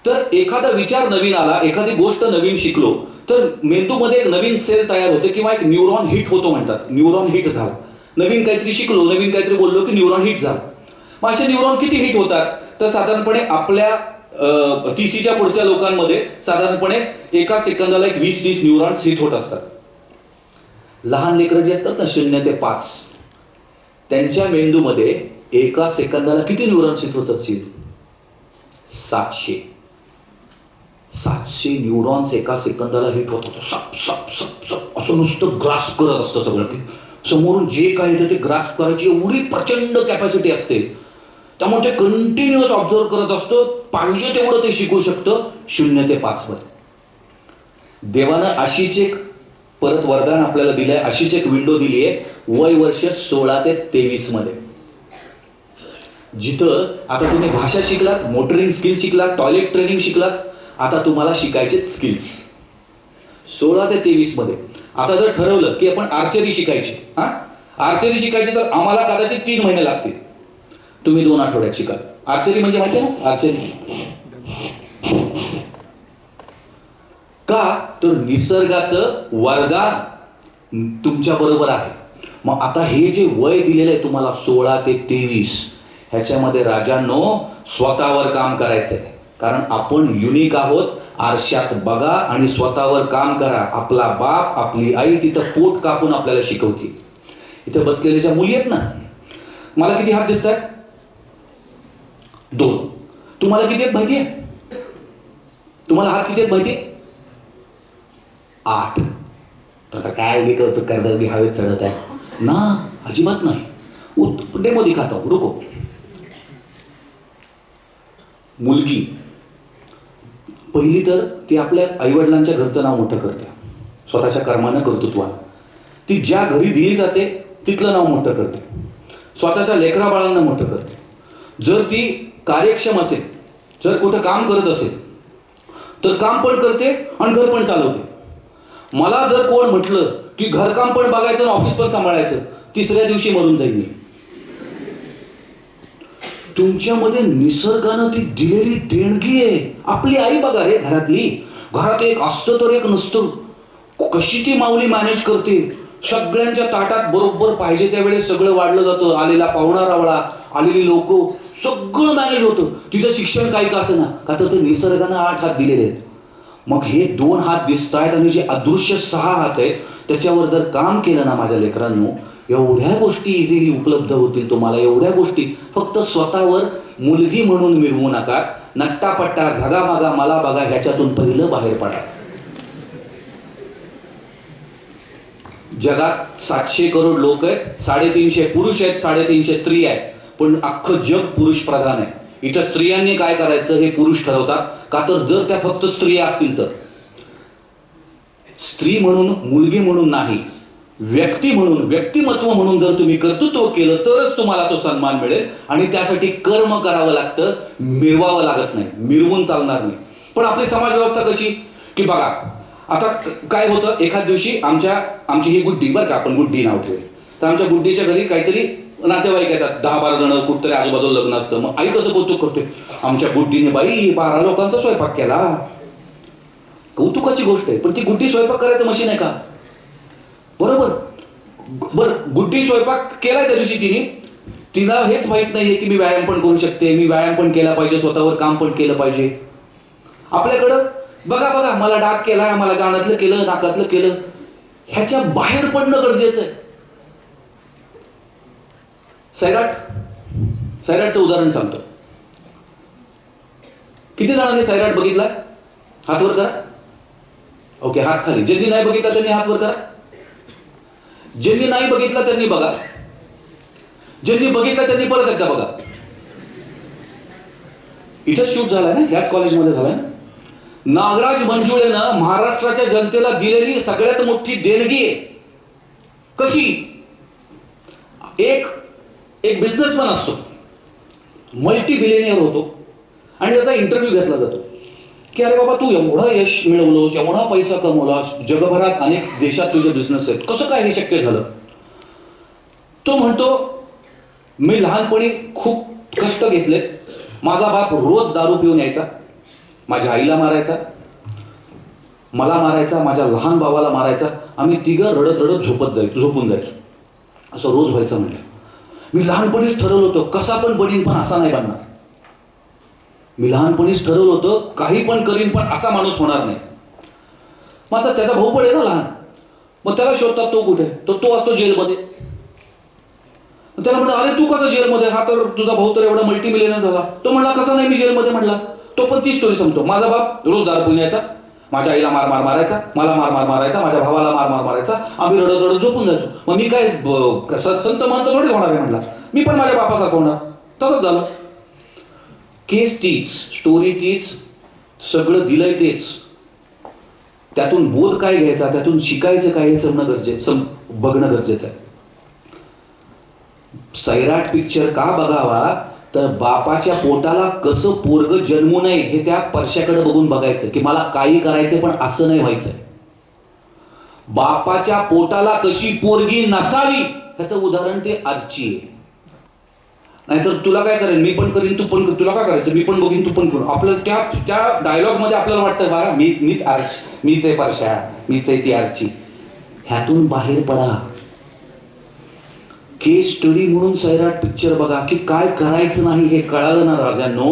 तर एखादा विचार नवीन आला, एखादी गोष्ट नवीन शिकलो, तर मेंदूमध्ये एक नवीन सेल तयार होते किंवा एक न्यूरॉन हिट होतो म्हणतात. न्यूरॉन हिट झाला, नवीन काहीतरी शिकलो, नवीन काहीतरी बोललो की न्यूरॉन हिट झाला. मग असे न्यूरॉन किती हिट होतात? तर साधारणपणे आपल्या 30च्या पुढच्या लोकांमध्ये साधारणपणे एका सेकंदाला 20-30 न्यूरॉन्स हिट होत असतात. लहान लेकरं जी असतात ना, 0 ते 5, त्यांच्या मेंदूमध्ये एका सेकंदाला किती न्यूरॉन्स हिट होत असतील? 700 न्यूरॉन्स एका सेकंदाला हिट होत होतं. सप सप सप सप असं नुसतं ग्रास्प करत असतं सगळं, की समोरून जे काय येतं ते ग्रास्प करायची एवढी प्रचंड कॅपॅसिटी असते. त्यामुळे ते कंटिन्युअस ऑब्झर्व करत असतं, पाहिजे तेवढं ते शिकू शकतं 0 ते 5 मध्ये. देवानं अशीच एक परत वरदान आपल्याला दिलंय, अशीच एक विंडो दिली आहे, वय वर्ष 16 ते 23 मध्ये. जिथं आता तुम्ही भाषा शिकलात, मोटरिंग स्किल शिकलात, टॉयलेट ट्रेनिंग शिकलात, आता तुम्हाला शिकायचे स्किल्स 16 ते 23 मध्ये. आता जर ठरवलं की आपण आर्चरी शिकायची, आर्चरी शिकायची, तर आम्हाला कदाचित 3 महिने लागतील. तुम्ही 2 आठवड्यात शिकाल. आर्चरी म्हणजे माहिती आहे ना, आर्चरी. का तर निसर्गाचं वरदान तुमच्या बरोबर आहे. मग आता हे जे वय दिलेलं आहे तुम्हाला 16 ते 23, ह्याच्यामध्ये राजांनो स्वतःवर काम करायचंय. कारण आपण युनिक आहोत. आरशात बघा आणि स्वतःवर काम करा. आपला बाप, आपली आई तिथं पोट कापून आपल्याला शिकवते. इथं बसलेल्या ज्या मुली आहेत ना, मला किती हात दिसत आहेत? 2. तुम्हाला किती आहेत माहिती आहे? तुम्हाला हात किती आहेत माहिती आहे? 8. तर काय एवढी कौतुक करतात की हवेत चढत आहे ना? अजिबात नाही. डेमो दिखाता हूं, रुको. मुलगी पहिली तर ती आपल्या आईवडिलांच्या घरचं नाव मोठं करते. स्वतःच्या कर्मानं कर्तृत्वानं. ती ज्या घरी दिली जाते तिथलं नाव मोठं करते, स्वतःच्या लेकरा बाळांना मोठं करते. जर ती कार्यक्षम असेल, जर कुठं काम करत असेल तर काम पण करते आणि घर पण चालवते. मला जर कोण म्हटलं की घरकाम पण बघायचं आणि ऑफिस पण सांभाळायचं, तिसऱ्या दिवशी मरून जाईल मी. तुमच्यामध्ये निसर्गानं ती दिलेली देणगी आहे. आपली आई बघा रे, घरात एक असतं तर एक नसतं. कशी ती माऊली मॅनेज करते. सगळ्यांच्या ताटात बरोबर पाहिजे त्यावेळेस सगळं वाढलं जातं. आलेला पाहुणा रावळा, आलेली लोक, सगळं मॅनेज होतं. तिथं शिक्षण काही का असं ना, का तर ते निसर्गानं 8 हात दिलेले आहेत. मग हे 2 हात दिसत आहेत आणि जे अदृश्य 6 हात आहेत त्याच्यावर जर काम केलं ना माझ्या लेकरांनो, एवढ्या गोष्टी इझिली उपलब्ध होतील तुम्हाला. एवढ्या गोष्टी फक्त स्वतःवर मुलगी म्हणून मिरवू नका. नट्टापट्टा झगामागा मला बघा ह्याच्यातून पहिलं बाहेर पडा. जगात 700 करोड लोक आहेत, 350 पुरुष आहेत, 350 स्त्री आहेत, पण अख्खं जग पुरुष प्रधान आहे. इथं स्त्रियांनी काय करायचं हे पुरुष ठरवतात. का तर जर त्या फक्त स्त्रिया असतील तर, स्त्री म्हणून मुलगी म्हणून नाही, व्यक्ती म्हणून व्यक्तिमत्व म्हणून जर तुम्ही कर्तृत्व केलं तरच तुम्हाला तो सन्मान मिळेल. आणि त्यासाठी कर्म करावं लागतं, मिरवावं लागत नाही. मिरवून चालणार नाही. पण आपली समाज व्यवस्था कशी की बघा आता काय होतं, एखाद दिवशी आमची ही गुड्डी, बरं का आपण गुड्डी नाव ठेवले, तर आमच्या गुड्डीच्या घरी काहीतरी नातेवाईक येतात, 10-12 जण, कुठतरी आजूबाजूला लग्न असतं. मग आई कसं कौतुक करते, आमच्या गुड्डीने बाई 12 लोकांचा स्वयंपाक केला. कौतुकाची गोष्ट आहे, पण ती गुड्डी स्वयंपाक करायचं मशीन आहे का? बरोबर, गुड्डी स्वयंपाक केलाय त्या दिवशी तिला हेच माहित नाहीये की मी व्यायाम पण करू शकते, मी व्यायाम पण केला पाहिजे, स्वतःवर काम पण केलं पाहिजे. आपल्याकडं बघा मला डाग केला, मला गाण्यातलं केलं, नाकातलं केलं, ह्याच्या बाहेर पडणं गरजेचं आहे. सैराटचं उदाहरण सांगतो. किती जणांनी सैराट बघितला? हात वर करा. ओके, हात खाली. ज्यांनी नाही बघितला त्यांनी हात वर करा. ज्यांनी नाही बघितला त्यांनी बघा. ज्यांनी बघितला त्यांनी परत एकदा बघा. इथं शूट झालाय ना, ह्याच कॉलेजमध्ये झालाय ना. नागराज मंजुळेनं महाराष्ट्राच्या जनतेला दिलेली सगळ्यात मोठी देणगी आहे. कशी? एक बिझनेसमॅन असतो, मल्टी बिलियनियर होतो, आणि त्याचा इंटरव्ह्यू घेतला जातो की अरे बाबा तू एवढं यश मिळवलंस, एवढा पैसा कमवलास, जगभरात अनेक देशात तुझे बिझनेस आहेत, कसं काय हे शक्य झालं? तो म्हणतो मी लहानपणी खूप कष्ट घेतले. माझा बाप रोज दारू पिऊन यायचा, माझ्या आईला मारायचा, मला मारायचा, माझ्या लहान भावाला मारायचा. आम्ही तिघं रडत झोपून जायचो. असं रोज व्हायचं. म्हटलं मी लहानपणीच ठरवलं होतं कसा पण बनीन पण असा नाही बनणार. मी लहानपणीच ठरवलं होतं काही पण करीन पण असा माणूस होणार नाही. मग आता त्याचा भाऊ पण आहे ना लहान, मग त्याला शोधतात तो कुठे, तो असतो जेलमध्ये. त्याला म्हणलं अरे तू कसा जेलमध्ये, हा तर तुझा भाऊ तर एवढा मल्टी मिलियनर झाला. तो म्हणला कसा नाही मी जेलमध्ये. म्हणला तो पण ती स्टोरी सांगतो. माझा बाप रोज दारू पिऊन यायचा, माझ्या आईला मार मारायचा, मला मार मारायचा, माझ्या भावाला मार मारायचा. आम्ही रडत झोपून जायचो. मग मी काय संत महंत थोडी होणार आहे. म्हणला मी पण माझ्या बापासारखं होणार. तसंच झालं. केस तीच, स्टोरी तीच, सगळं दिलंय तेच. त्यातून बोध काय घ्यायचा, त्यातून शिकायचं काय हे बघणं गरजेचं आहे. सैराट पिक्चर का बघावा, तर बापाच्या पोटाला कसं पोरग जन्मू नये हे त्या परशाकडे बघून बघायचं की मला काही करायचं पण असं नाही व्हायचं. बापाच्या पोटाला कशी पोरगी नसावी त्याचं उदाहरण ते आजची आहे. नाहीतर तुला काय करेल, मी पण करीन, तू पण, तुला काय करायचं, मी पण बघीन, तू पण करू. आपलं त्या डायलॉगमध्ये आपल्याला वाटतं बघा मीच आहे परशा, मीच आहे ती आरची. ह्यातून बाहेर पडा. केस स्टडी म्हणून सैराट पिक्चर बघा की काय करायचं नाही हे कळालं ना राजांनो.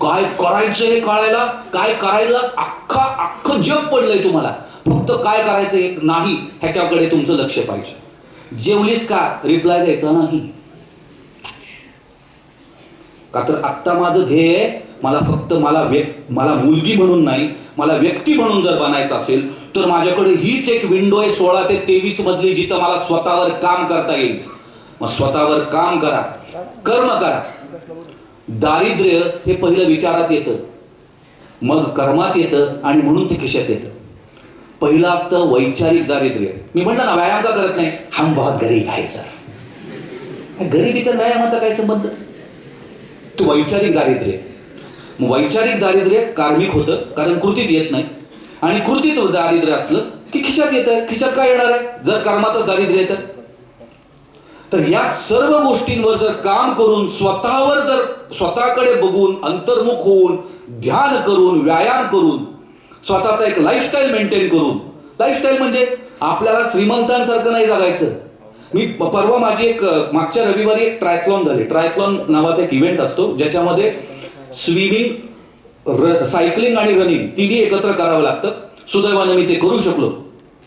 काय करायचं हे कळायला, काय करायला अख्खं जग पडलंय तुम्हाला. फक्त काय करायचं हे नाही ह्याच्याकडे तुमचं लक्ष पाहिजे. जेवलीस का, रिप्लाय द्यायचा नाही. का तर आत्ता माझं ध्येय आहे, मला फक्त मला मुलगी म्हणून नाही, मला व्यक्ती म्हणून जर बनायचं असेल तर माझ्याकडे हीच एक विंडो आहे 16 ते 23 मधली, जिथं मला स्वतःवर काम करता येईल. मग स्वतःवर काम करा, कर्म करा. दारिद्र्य हे पहिलं विचारात येतं, मग कर्मात येतं, आणि म्हणून ते खिशात येतं. पहिलं असतं वैचारिक दारिद्र्य. मी म्हटलं ना व्यायाम का करत नाही, हम बहुत गरीब आहे सर. गरिबीचा व्यायामाचा काय संबंध? तो वैचारिक दारिद्र्य. मग वैचारिक दारिद्र्य कार्मिक होतं कारण कृतीत येत नाही, आणि कृतीत दारिद्र्य असलं की खिशात येत आहे. खिशात काय येणार आहे जर कर्मातच दारिद्र्य येतं? तर या सर्व गोष्टींवर जर काम करून, स्वतःवर जर स्वतःकडे बघून, अंतर्मुख होऊन, ध्यान करून, व्यायाम करून, स्वतःचा एक लाईफस्टाईल मेंटेन करून. लाईफस्टाईल म्हणजे आपल्याला श्रीमंतांसारखं नाही जगायचं. मी परवा माझी एक मागच्या रविवारी एक ट्रायथलॉन झाली. ट्रायथलॉन नावाचा एक इव्हेंट असतो ज्याच्यामध्ये स्विमिंग, सायकलिंग आणि रनिंग तिन्ही एकत्र करावं लागतं. सुदैवानं मी ते करू शकलो.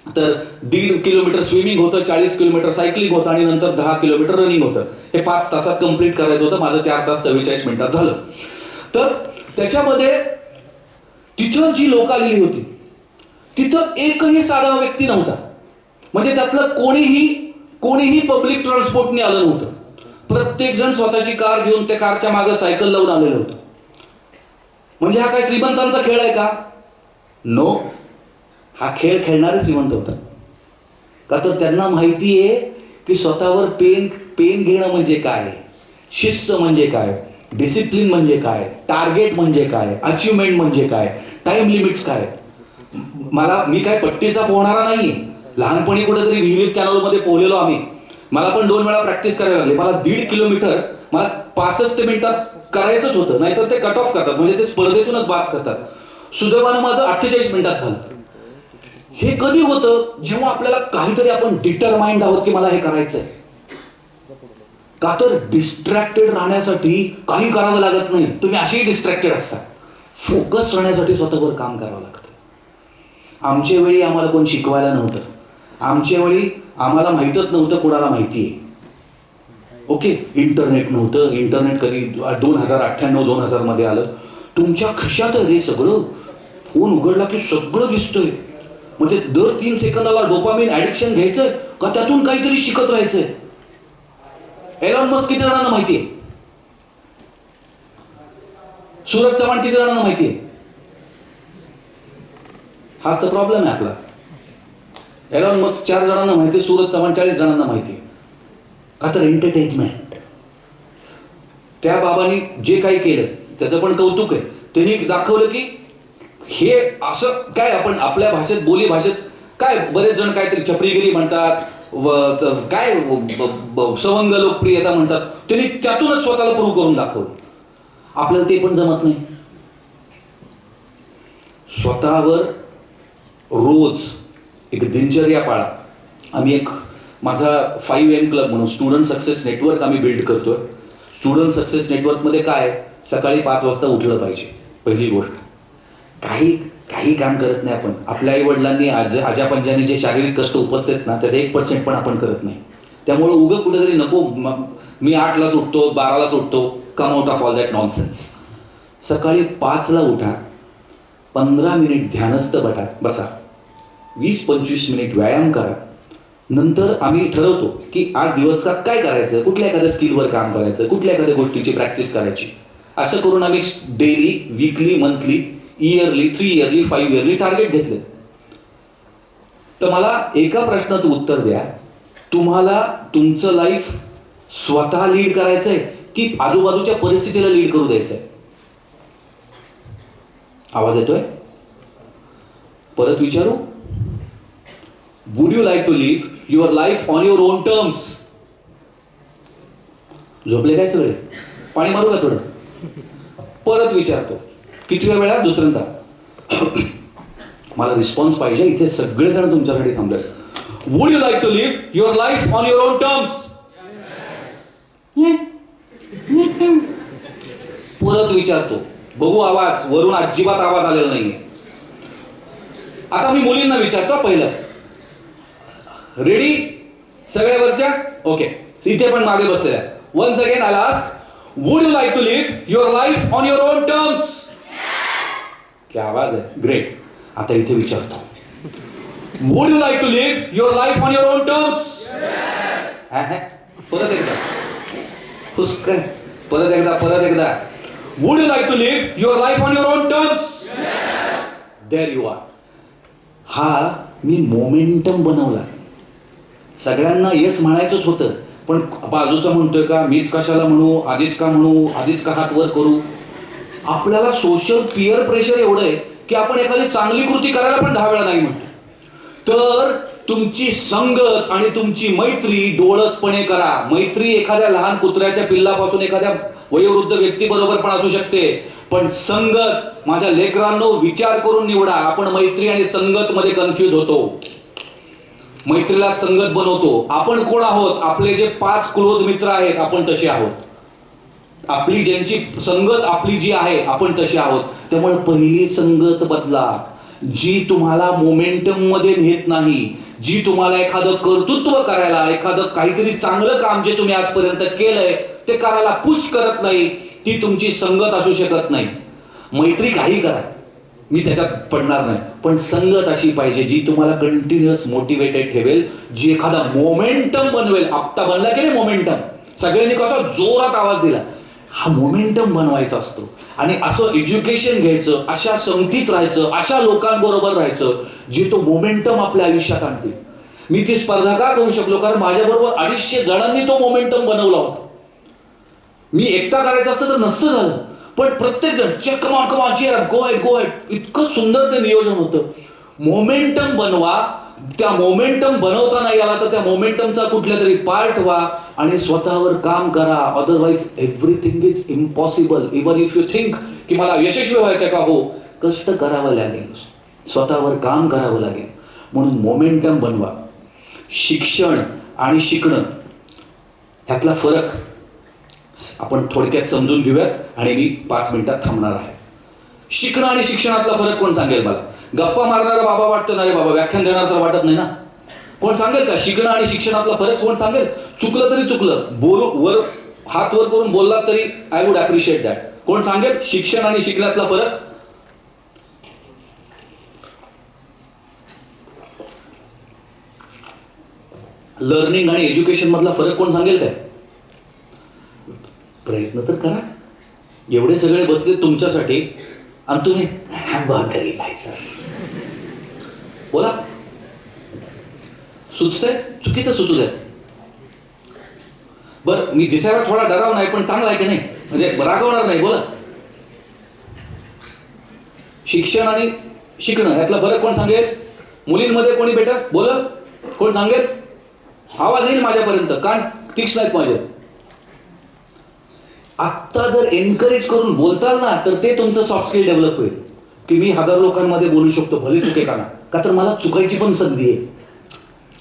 तर 1.5 किलोमीटर स्विमिंग होतं, 40 किलोमीटर सायकलिंग होतं आणि नंतर 10 किलोमीटर रनिंग होतं. हे 5 तासात कंप्लीट करायचं होतं. माझं 4 तास 44 मिनिटात झालं. तर त्याच्यामध्ये तिथं जी लोक आलेली होती तिथं एकही साधा व्यक्ती नव्हता. म्हणजे त्यातलं कोणीही पब्लिक ट्रान्सपोर्टने आलं नव्हतं. प्रत्येक जण स्वतःची कार घेऊन त्या कारच्या मागे सायकल लावून आलेलं होतं. म्हणजे हा काय श्रीमंतांचा खेळ आहे का? नो. हा खेळ खेळणारे श्रीमंत होतात. का तर त्यांना माहिती आहे की स्वतःवर पेन घेणं म्हणजे काय, शिस्त म्हणजे काय, डिसिप्लिन म्हणजे काय, टार्गेट म्हणजे काय, अचिव्हमेंट म्हणजे काय, टाइम लिमिट्स काय. मी काय पट्टीचा पोहणारा नाहीये. लहानपणी कुठेतरी विहिरीत कॅनॉलमध्ये पोहलेलो आम्ही. मला पण 2 वेळा प्रॅक्टिस करायला लागली. मला 1.5 किलोमीटर मला 65 मिनिटात करायचंच होतं, नाहीतर ते कट ऑफ करतात, म्हणजे ते स्पर्धेतूनच बाद करतात. सुदैवानं माझं 48 मिनिटात झालं. हे कधी होतं? जेव्हा आपल्याला काहीतरी आपण डिटरमाइंड आहोत की मला हे करायचंय. का तर डिस्ट्रॅक्टेड राहण्यासाठी काही करावं लागत नाही. तुम्ही असेही डिस्ट्रॅक्टेड असता. फोकस राहण्यासाठी स्वतःवर काम करावं लागतं. आमच्या वेळी आम्हाला कोण शिकवायला नव्हतं. आमच्या वेळी आम्हाला माहीतच नव्हतं कोणाला माहिती आहे. ओके, इंटरनेट नव्हतं. इंटरनेट कधी 2098-2000 मध्ये आलं. तुमच्या खिशात रे सगळं. फोन उघडला की सगळं दिसतंय. म्हणजे दर 3 सेकंदाला डोपामिन ॲडिक्शन घ्यायचंय का त्यातून काहीतरी शिकत राहायचंय. एलॉन मस्क किती जणांना माहिती आहे? सूरज चव्हाण किती जणांना माहिती आहे? हाच तर प्रॉब्लेम आहे आपला. एलॉन मस्क 4 जणांना माहिती आहे, सूरज चव्हाण 40 जणांना माहिती आहे. का तर एंटरटेनमेंट. त्या बाबांनी जे काही केलं त्याचं पण कौतुक आहे. त्यांनी दाखवलं की हे असं काय, आपण आपल्या भाषेत, बोली भाषेत काय, बरेच जण काहीतरी छपरीगिरी म्हणतात, काय सवंग लोकप्रियता म्हणतात. त्यांनी त्यातूनच स्वतःला प्रूव्ह करून दाखवलं. आपल्याला ते पण जमत नाही. स्वतःवर रोज एक दिनचर्या पाळा. आम्ही एक माझा 5M क्लब म्हणून स्टुडंट सक्सेस नेटवर्क आम्ही बिल्ड करतोय. स्टुडंट सक्सेस नेटवर्कमध्ये काय, सकाळी 5 वाजता उठलं पाहिजे. पहिली गोष्ट. काही काम करत नाही आपण. आपल्या आई वडिलांनी आजापंजांनी जे शारीरिक कष्ट उपसतात ना, त्याचा 1% पण आपण करत नाही. त्यामुळे उगं कुठेतरी नको, मी 8लाच उठतो, 12लाच उठतो, कम out of all that nonsense. सकाळी 5ला उठा, 15 मिनिट ध्यानस्थ बसा, 20-25 मिनिट व्यायाम करा. नंतर आम्ही ठरवतो की आज दिवसात काय करायचं, कुठल्या एखाद्या स्किलवर काम करायचं, कुठल्या एखाद्या गोष्टीची प्रॅक्टिस करायची. असं करून आम्ही daily, weekly, monthly, yearly, 3 yearly, 5 yearly target घेतले. तर मला एका प्रश्नाचं उत्तर द्या. तुम्हाला तुमचं लाईफ स्वतः लीड करायचंय की आजूबाजूच्या परिस्थितीला लीड करू द्यायचंय? आवाज येतोय? परत विचारू? Would you like to live your life on your own terms? झोपले काय सगळे? पाणी मारू का थोडं? परत विचारतो. कितव्या वेळा? दुसऱ्यांदा. मला रिस्पॉन्स पाहिजे. इथे सगळेजण तुमच्यासाठी थांबले. Would you like to live your life on your own terms? परत विचारतो. बघू आवाज. वरून अजिबात आवाज आलेला नाहीये. आता मी मुलींना विचारतो. पहिलं रेडी? सगळ्या वरच्या? ओके. इथे पण मागे बसलेल्या. Once again I ask, would you like to live your life on your own terms? क्या आवाज आहे. ग्रेट. आता इथे विचारतो. Would you like to live your life on your own terms? परत एकदा. पुष्कळ. परत एकदा. Would you like to live your life on your own terms? There you are. हा मी मोमेंटम बनवला. सगळ्यांना येस म्हणायचंच होतं, पण बाजूचा म्हणतोय का, मीच कशाला म्हणू, आधीच का म्हणू, आधीच का हात वर करू. आपल्याला सोशल पिअर प्रेशर एवढं आहे की आपण एखादी चांगली कृती करायला पण 10 वेळा नाही म्हणतो. तर तुमची संगत आणि तुमची मैत्री डोळसपणे करा. मैत्री एखाद्या लहान कुत्र्याच्या पिल्लापासून एखाद्या वयोवृद्ध व्यक्तीबरोबर पण असू शकते, पण संगत माझ्या लेकरांनो विचार करून निवडा. आपण मैत्री आणि संगत मध्ये कन्फ्यूज होतो, मैत्रीला संगत बनवतो. आपण कोण आहोत? आपले जे 5 क्लोज मित्र आहेत आपण तसे आहोत. आपली ज्यांची संगत आपली जी आहे आपण तसे आहोत. त्यामुळे पहिली संगत बदला, जी तुम्हाला मोमेंटम मध्ये नेत नाही, जी तुम्हाला एखादं कर्तृत्व करायला, एखादं काहीतरी चांगलं काम जे तुम्ही आजपर्यंत केलंय ते करायला पुश करत नाही, ती तुमची संगत असू शकत नाही. मैत्री काही करा, मी त्याच्यात पडणार नाही, पण संगत अशी पाहिजे जी तुम्हाला कंटिन्युअस मोटिवेटेड ठेवेल, जी एखादा मोमेंटम बनवेल. आत्ता बनला की नाही मोमेंटम, सगळ्यांनी कसा जोरात आवाज दिला. हा मोमेंटम बनवायचा असतो. आणि असं एज्युकेशन घ्यायचं, अशा संगतीत राहायचं, अशा लोकांबरोबर राहायचं जे तो मोमेंटम आपल्या आयुष्यात आणतील. मी ती स्पर्धा का करू शकलो? कारण माझ्याबरोबर 250 जणांनी तो मोमेंटम बनवला होता. मी एकटा करायचं असतं तर नसतं झालं, पण प्रत्येक जण चेक गो इतकं सुंदर ते नियोजन होतं. मोमेंटम बनवा. त्या मोमेंटम बनवता नाही आला तर त्या मोमेंटमचा कुठल्या तरी पार्ट व्हा आणि स्वतःवर काम करा. Otherwise everything is impossible. Even if you think की मला यशस्वी व्हायचं का, हो, कष्ट करावं लागेल, स्वतःवर काम करावं लागेल. म्हणून मोमेंटम बनवा. शिक्षण आणि शिकणं ह्यातला फरक आपण थोडक्यात समजून घेऊयात आणि मी 5 मिनिटात थांबणार आहे. शिकणं आणि शिक्षणातला फरक कोण सांगेल मला? गप्पा मारणारा बाबा वाटतो ना रे बाबा, व्याख्यान देणार तर वाटत नाही ना. कोण सांगेल का शिकणं आणि शिक्षणातला फरक? कोण सांगेल? चुकलं तरी चुकलं, वर हात वर करून बोलला तरी आय वुड अप्रिशिएट दॅट. कोण सांगेल शिक्षण आणि शिकण्यातला फरक? लर्निंग आणि एज्युकेशन मधला फरक कोण सांगेल काय? प्रयत्न तर करा. एवढे सगळे बसले तुमच्यासाठी आणि तुम्ही बहुत गरीब आहे सर, बोला. सुचतंय? चुकीचं सुचू द्या. बरं, मी दिसायला थोडा डराव नाही पण चांगला आहे की नाही, म्हणजे रागवणार नाही, बोला. शिक्षण आणि शिकणं यातला फरक कोण सांगेल? मुलींमध्ये कोणी बेटा बोला, कोण सांगेल? आवाज येईल माझ्यापर्यंत, कान तीक्ष्ण आहेत माझे. आत्ता जर एनकरेज करून बोलताल ना तर ते तुमचं सॉफ्ट स्किल डेव्हलप होईल की मी 1000 लोकांमध्ये बोलू शकतो, भले चुके का ना, का तर मला चुकायची पण संधी आहे.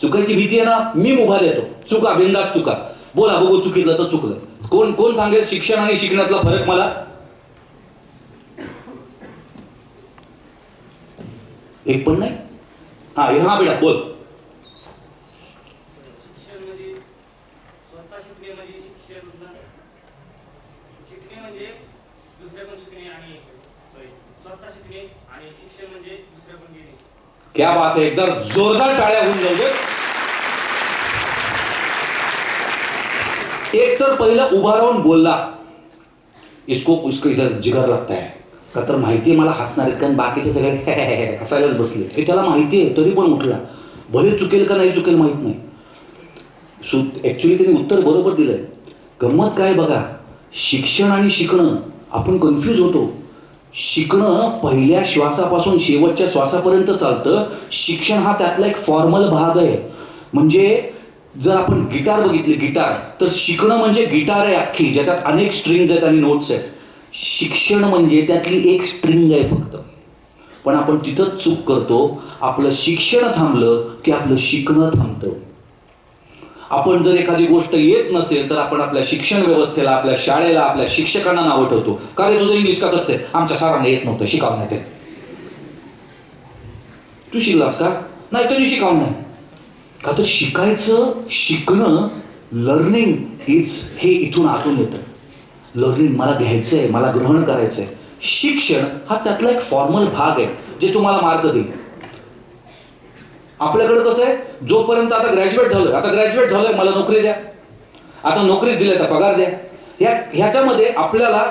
चुकायची भीती आहे ना, मी मुभा देतो. चुका, बिंदास चुका, बोला बघू, चुकीलं तर चुकलं. कोण कोण सांगेल शिक्षण आणि शिकण्यातला फरक मला? एक पण नाही. हा बेटा बोल. क्या बात है, एकदम जोरदार टाळ्या होऊन जाऊ दे. एक तर पहिलं उभा राहून बोलला, इसको इधर जिगर लागता है, का तर माहिती आहे मला हसणार आहेत, कारण बाकीचे सगळे हसायलाच बसले. हे त्याला माहिती आहे तरी पण उठला. भले चुकेल का नाही चुकेल माहित नाही. ऍक्च्युली त्यांनी उत्तर बरोबर दिलंय. गंमत काय बघा, शिक्षण आणि शिकणं आपण कन्फ्यूज होतो. शिकणं पहिल्या श्वासापासून शेवटच्या श्वासापर्यंत चालतं. शिक्षण हा त्यातला एक फॉर्मल भाग आहे. म्हणजे जर आपण गिटार बघितली, गिटार, तर शिकणं म्हणजे गिटार आहे अख्खी, ज्याच्यात अनेक स्ट्रिंग्ज आहेत आणि नोट्स आहेत. शिक्षण म्हणजे त्यातली एक स्ट्रिंग आहे फक्त. पण आपण तिथंच चूक करतो. आपलं शिक्षण थांबलं की आपलं शिकणं थांबतं. आपण जर एखादी गोष्ट येत नसेल तर आपण आपल्या शिक्षण व्यवस्थेला, आपल्या शाळेला, आपल्या शिक्षकांना नावं ठेवतो. का रे तुझं इंग्लिश का कच्च आहे? आमच्या सरांना येत नव्हतं, शिकावं नाही ते. तू शिकलास का? नाही, तरी शिकावं नाही. का तर शिकायचं, शिकणं, लर्निंग इज, हे इथून आतून येतं. लर्निंग मला घ्यायचंय, मला ग्रहण करायचंय. शिक्षण हा त्यातला एक फॉर्मल भाग आहे जे तुम्हाला मार्क देईल. आपल्याकडे कसं आहे, जोपर्यंत आता ग्रॅज्युएट झालोय, मला नोकरी द्या, आता नोकरीच दिल्या तर पगार द्या. ह्याच्यामध्ये आपल्याला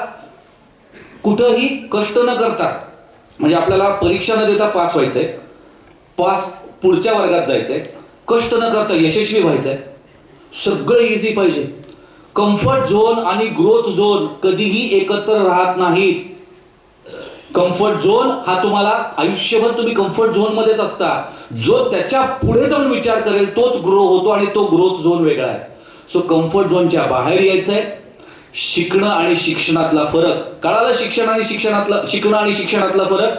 कुठंही कष्ट न करता, म्हणजे आपल्याला परीक्षा न देता पास व्हायचंय. पास पुढच्या वर्गात जायचंय, कष्ट न करता यशस्वी व्हायचंय, सगळं इझी पाहिजे. कम्फर्ट झोन आणि ग्रोथ झोन कधीही एकत्र राहत नाहीत. कम्फर्ट झोन हा तुम्हाला आयुष्यभर तुम्ही कम्फर्ट झोन मध्येच असता. जो त्याच्या पुढे जाऊन विचार करेल तोच ग्रो होतो आणि तो ग्रोथ झोन वेगळा आहे. सो कम्फर्ट झोनच्या बाहेर यायचंय. शिकणं आणि शिक्षणातला फरक कळाला. शिक्षणं आणि शिक्षणातला फरक,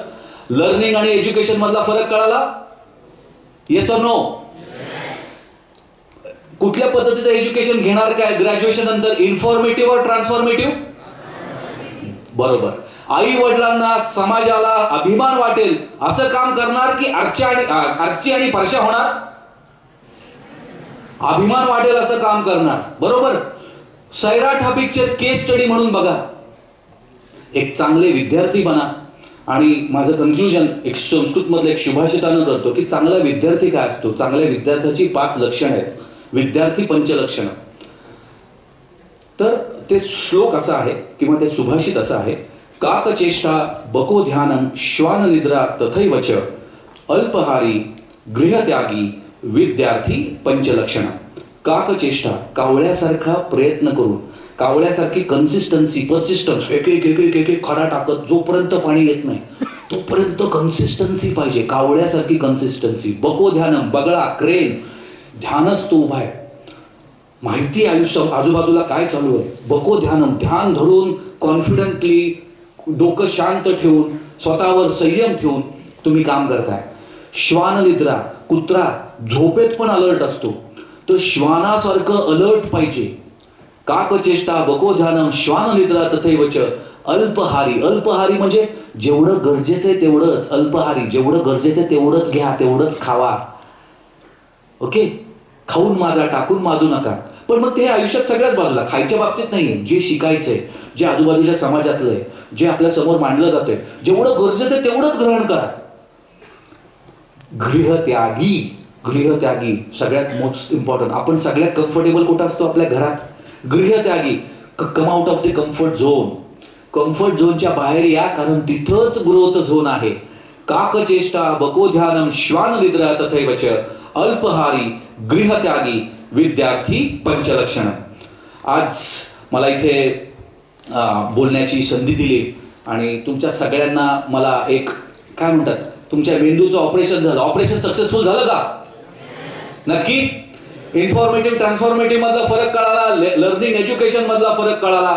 लर्निंग आणि एज्युकेशन मधला फरक कळाला. Yes or no? कुठल्या पद्धतीचं एज्युकेशन घेणार काय ग्रॅज्युएशन नंतर, इन्फॉर्मेटिव्ह और ट्रान्सफॉर्मेटिव्ह? बरोबर. आई वडिलांना समाजाला अभिमान वाटेल असं काम करणार की आर्ची आणि परशा होणार? अभिमान वाटेल असं काम करणार. बरोबर. सैराट हा पिक्चर केस स्टडी म्हणून बघा. एक चांगले विद्यार्थी बना. आणि माझं कन्क्लुजन एक संस्कृत मधलं एक सुभाषितानं करतो की चांगला विद्यार्थी काय असतो. चांगल्या विद्यार्थ्याची 5 लक्षणं आहेत. विद्यार्थी पंचलक्षणं. तर ते श्लोक असा आहे किंवा ते सुभाषित असं आहे, काकचेष्टा बको ध्यानम श्वाननिद्रा तथैवच अल्पहारी गृहत्यागी विद्यार्थी पंचलक्षण. काकचेष्टा, कावळ्यासारखा प्रयत्न करून, कावळ्यासारखी कन्सिस्टन्सी, परसिस्टन्स, एक एक एक एक एक खडा टाकत जोपर्यंत पाणी येत नाही तोपर्यंत कन्सिस्टन्सी पाहिजे. कावळ्यासारखी कन्सिस्टन्सी. बको ध्यानम, बगळा, क्रेन, ध्यानच तो उभा आहे. माहिती आयुष्य आजूबाजूला काय चालू आहे. बको ध्यानम, ध्यान धरून कॉन्फिडंटली डोकं शांत ठेवून स्वतःवर संयम ठेवून तुम्ही काम करताय. श्वाननिद्रा, कुत्रा झोपेत पण अलर्ट असतो, तो श्वानासारखं अलर्ट पाहिजे. काकचेष्टा बको ध्यानम श्वाननिद्रा तथैवच अल्पहारी. अल्पहारी म्हणजे जेवढं गरजेचं आहे तेवढंच. अल्पहारी, जेवढं गरजेचं आहे तेवढंच घ्या, तेवढंच खावा. ओके. खाऊन माझा, टाकून माजू नका. पण मग ते आयुष्यात सगळ्याच बाजूला, खायच्या बाबतीत नाहीये. जे शिकायचंय, जे आजूबाजूच्या समाजातलं आहे, जे आपल्या समोर मांडलं जातंय, जेवढं गरजेचं आहे तेवढंच ग्रहण करा. गृहत्यागी, गृहत्यागी सगळ्यात मोस्ट इम्पॉर्टंट. आपण सगळ्यात कम्फर्टेबल कुठं असतो? आपल्या घरात. गृहत्यागी, come out of the comfort zone. Comfort झोनच्या बाहेर या, कारण तिथंच ग्रोथ झोन आहे. काकचेष्टा बको ध्यानम श्वाननिद्रा तथैवच अल्पहारी गृहत्यागी विद्यार्थी पंचलक्षण. आज मला इथे बोलण्याची संधी दिली आणि तुमच्या सगळ्यांना मला एक काय म्हणतात, तुमच्या मेंदूचं ऑपरेशन झालं. ऑपरेशन सक्सेसफुल झालं का? नक्की. इन्फॉर्मेटिव्ह ट्रान्सफॉर्मेटिव्ह मधला फरक कळाला, लर्निंग एज्युकेशन मधला फरक कळाला,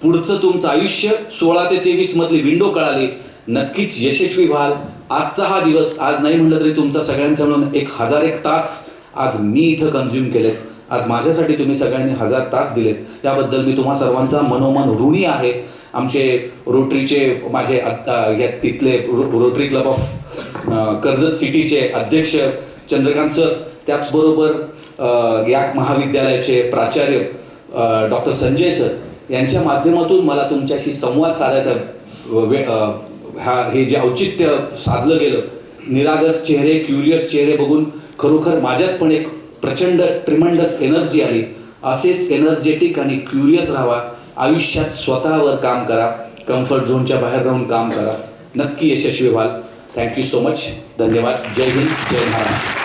पुढचं तुमचं आयुष्य 16 ते 23 मधली विंडो कळाली. नक्कीच यशस्वी व्हाल. आजचा हा दिवस, आज नाही म्हटलं तरी तुमचा सगळ्यांचा मिळून 1001 तास आज मी इथं कन्झ्युम केलेत. आज माझ्यासाठी तुम्ही सगळ्यांनी 1000 तास दिलेत. याबद्दल मी तुम्हा सर्वांचा मनोमन ऋणी आहे. आमचे रोटरीचे माझे तिथले रोटरी क्लब ऑफ कर्जत सिटीचे अध्यक्ष चंद्रकांत सर, त्याचबरोबर या महाविद्यालयाचे प्राचार्य डॉक्टर संजय सर यांच्या माध्यमातून मला तुमच्याशी संवाद साधायचा हे जे औचित्य साधलं गेलं. निरागस चेहरे, क्युरियस चेहरे बघून खरोखर माझ्यात पण एक प्रचंड ट्रिमंडस एनर्जी आली. असेच एनर्जेटिक आणि क्युरियस राहा. आयुष्यात स्वतःवर काम करा. कम्फर्ट झोनच्या बाहेर राहून काम करा. नक्की यशस्वी व्हाल. Thank you so much. धन्यवाद. जय हिंद, जय महाराष्ट्र.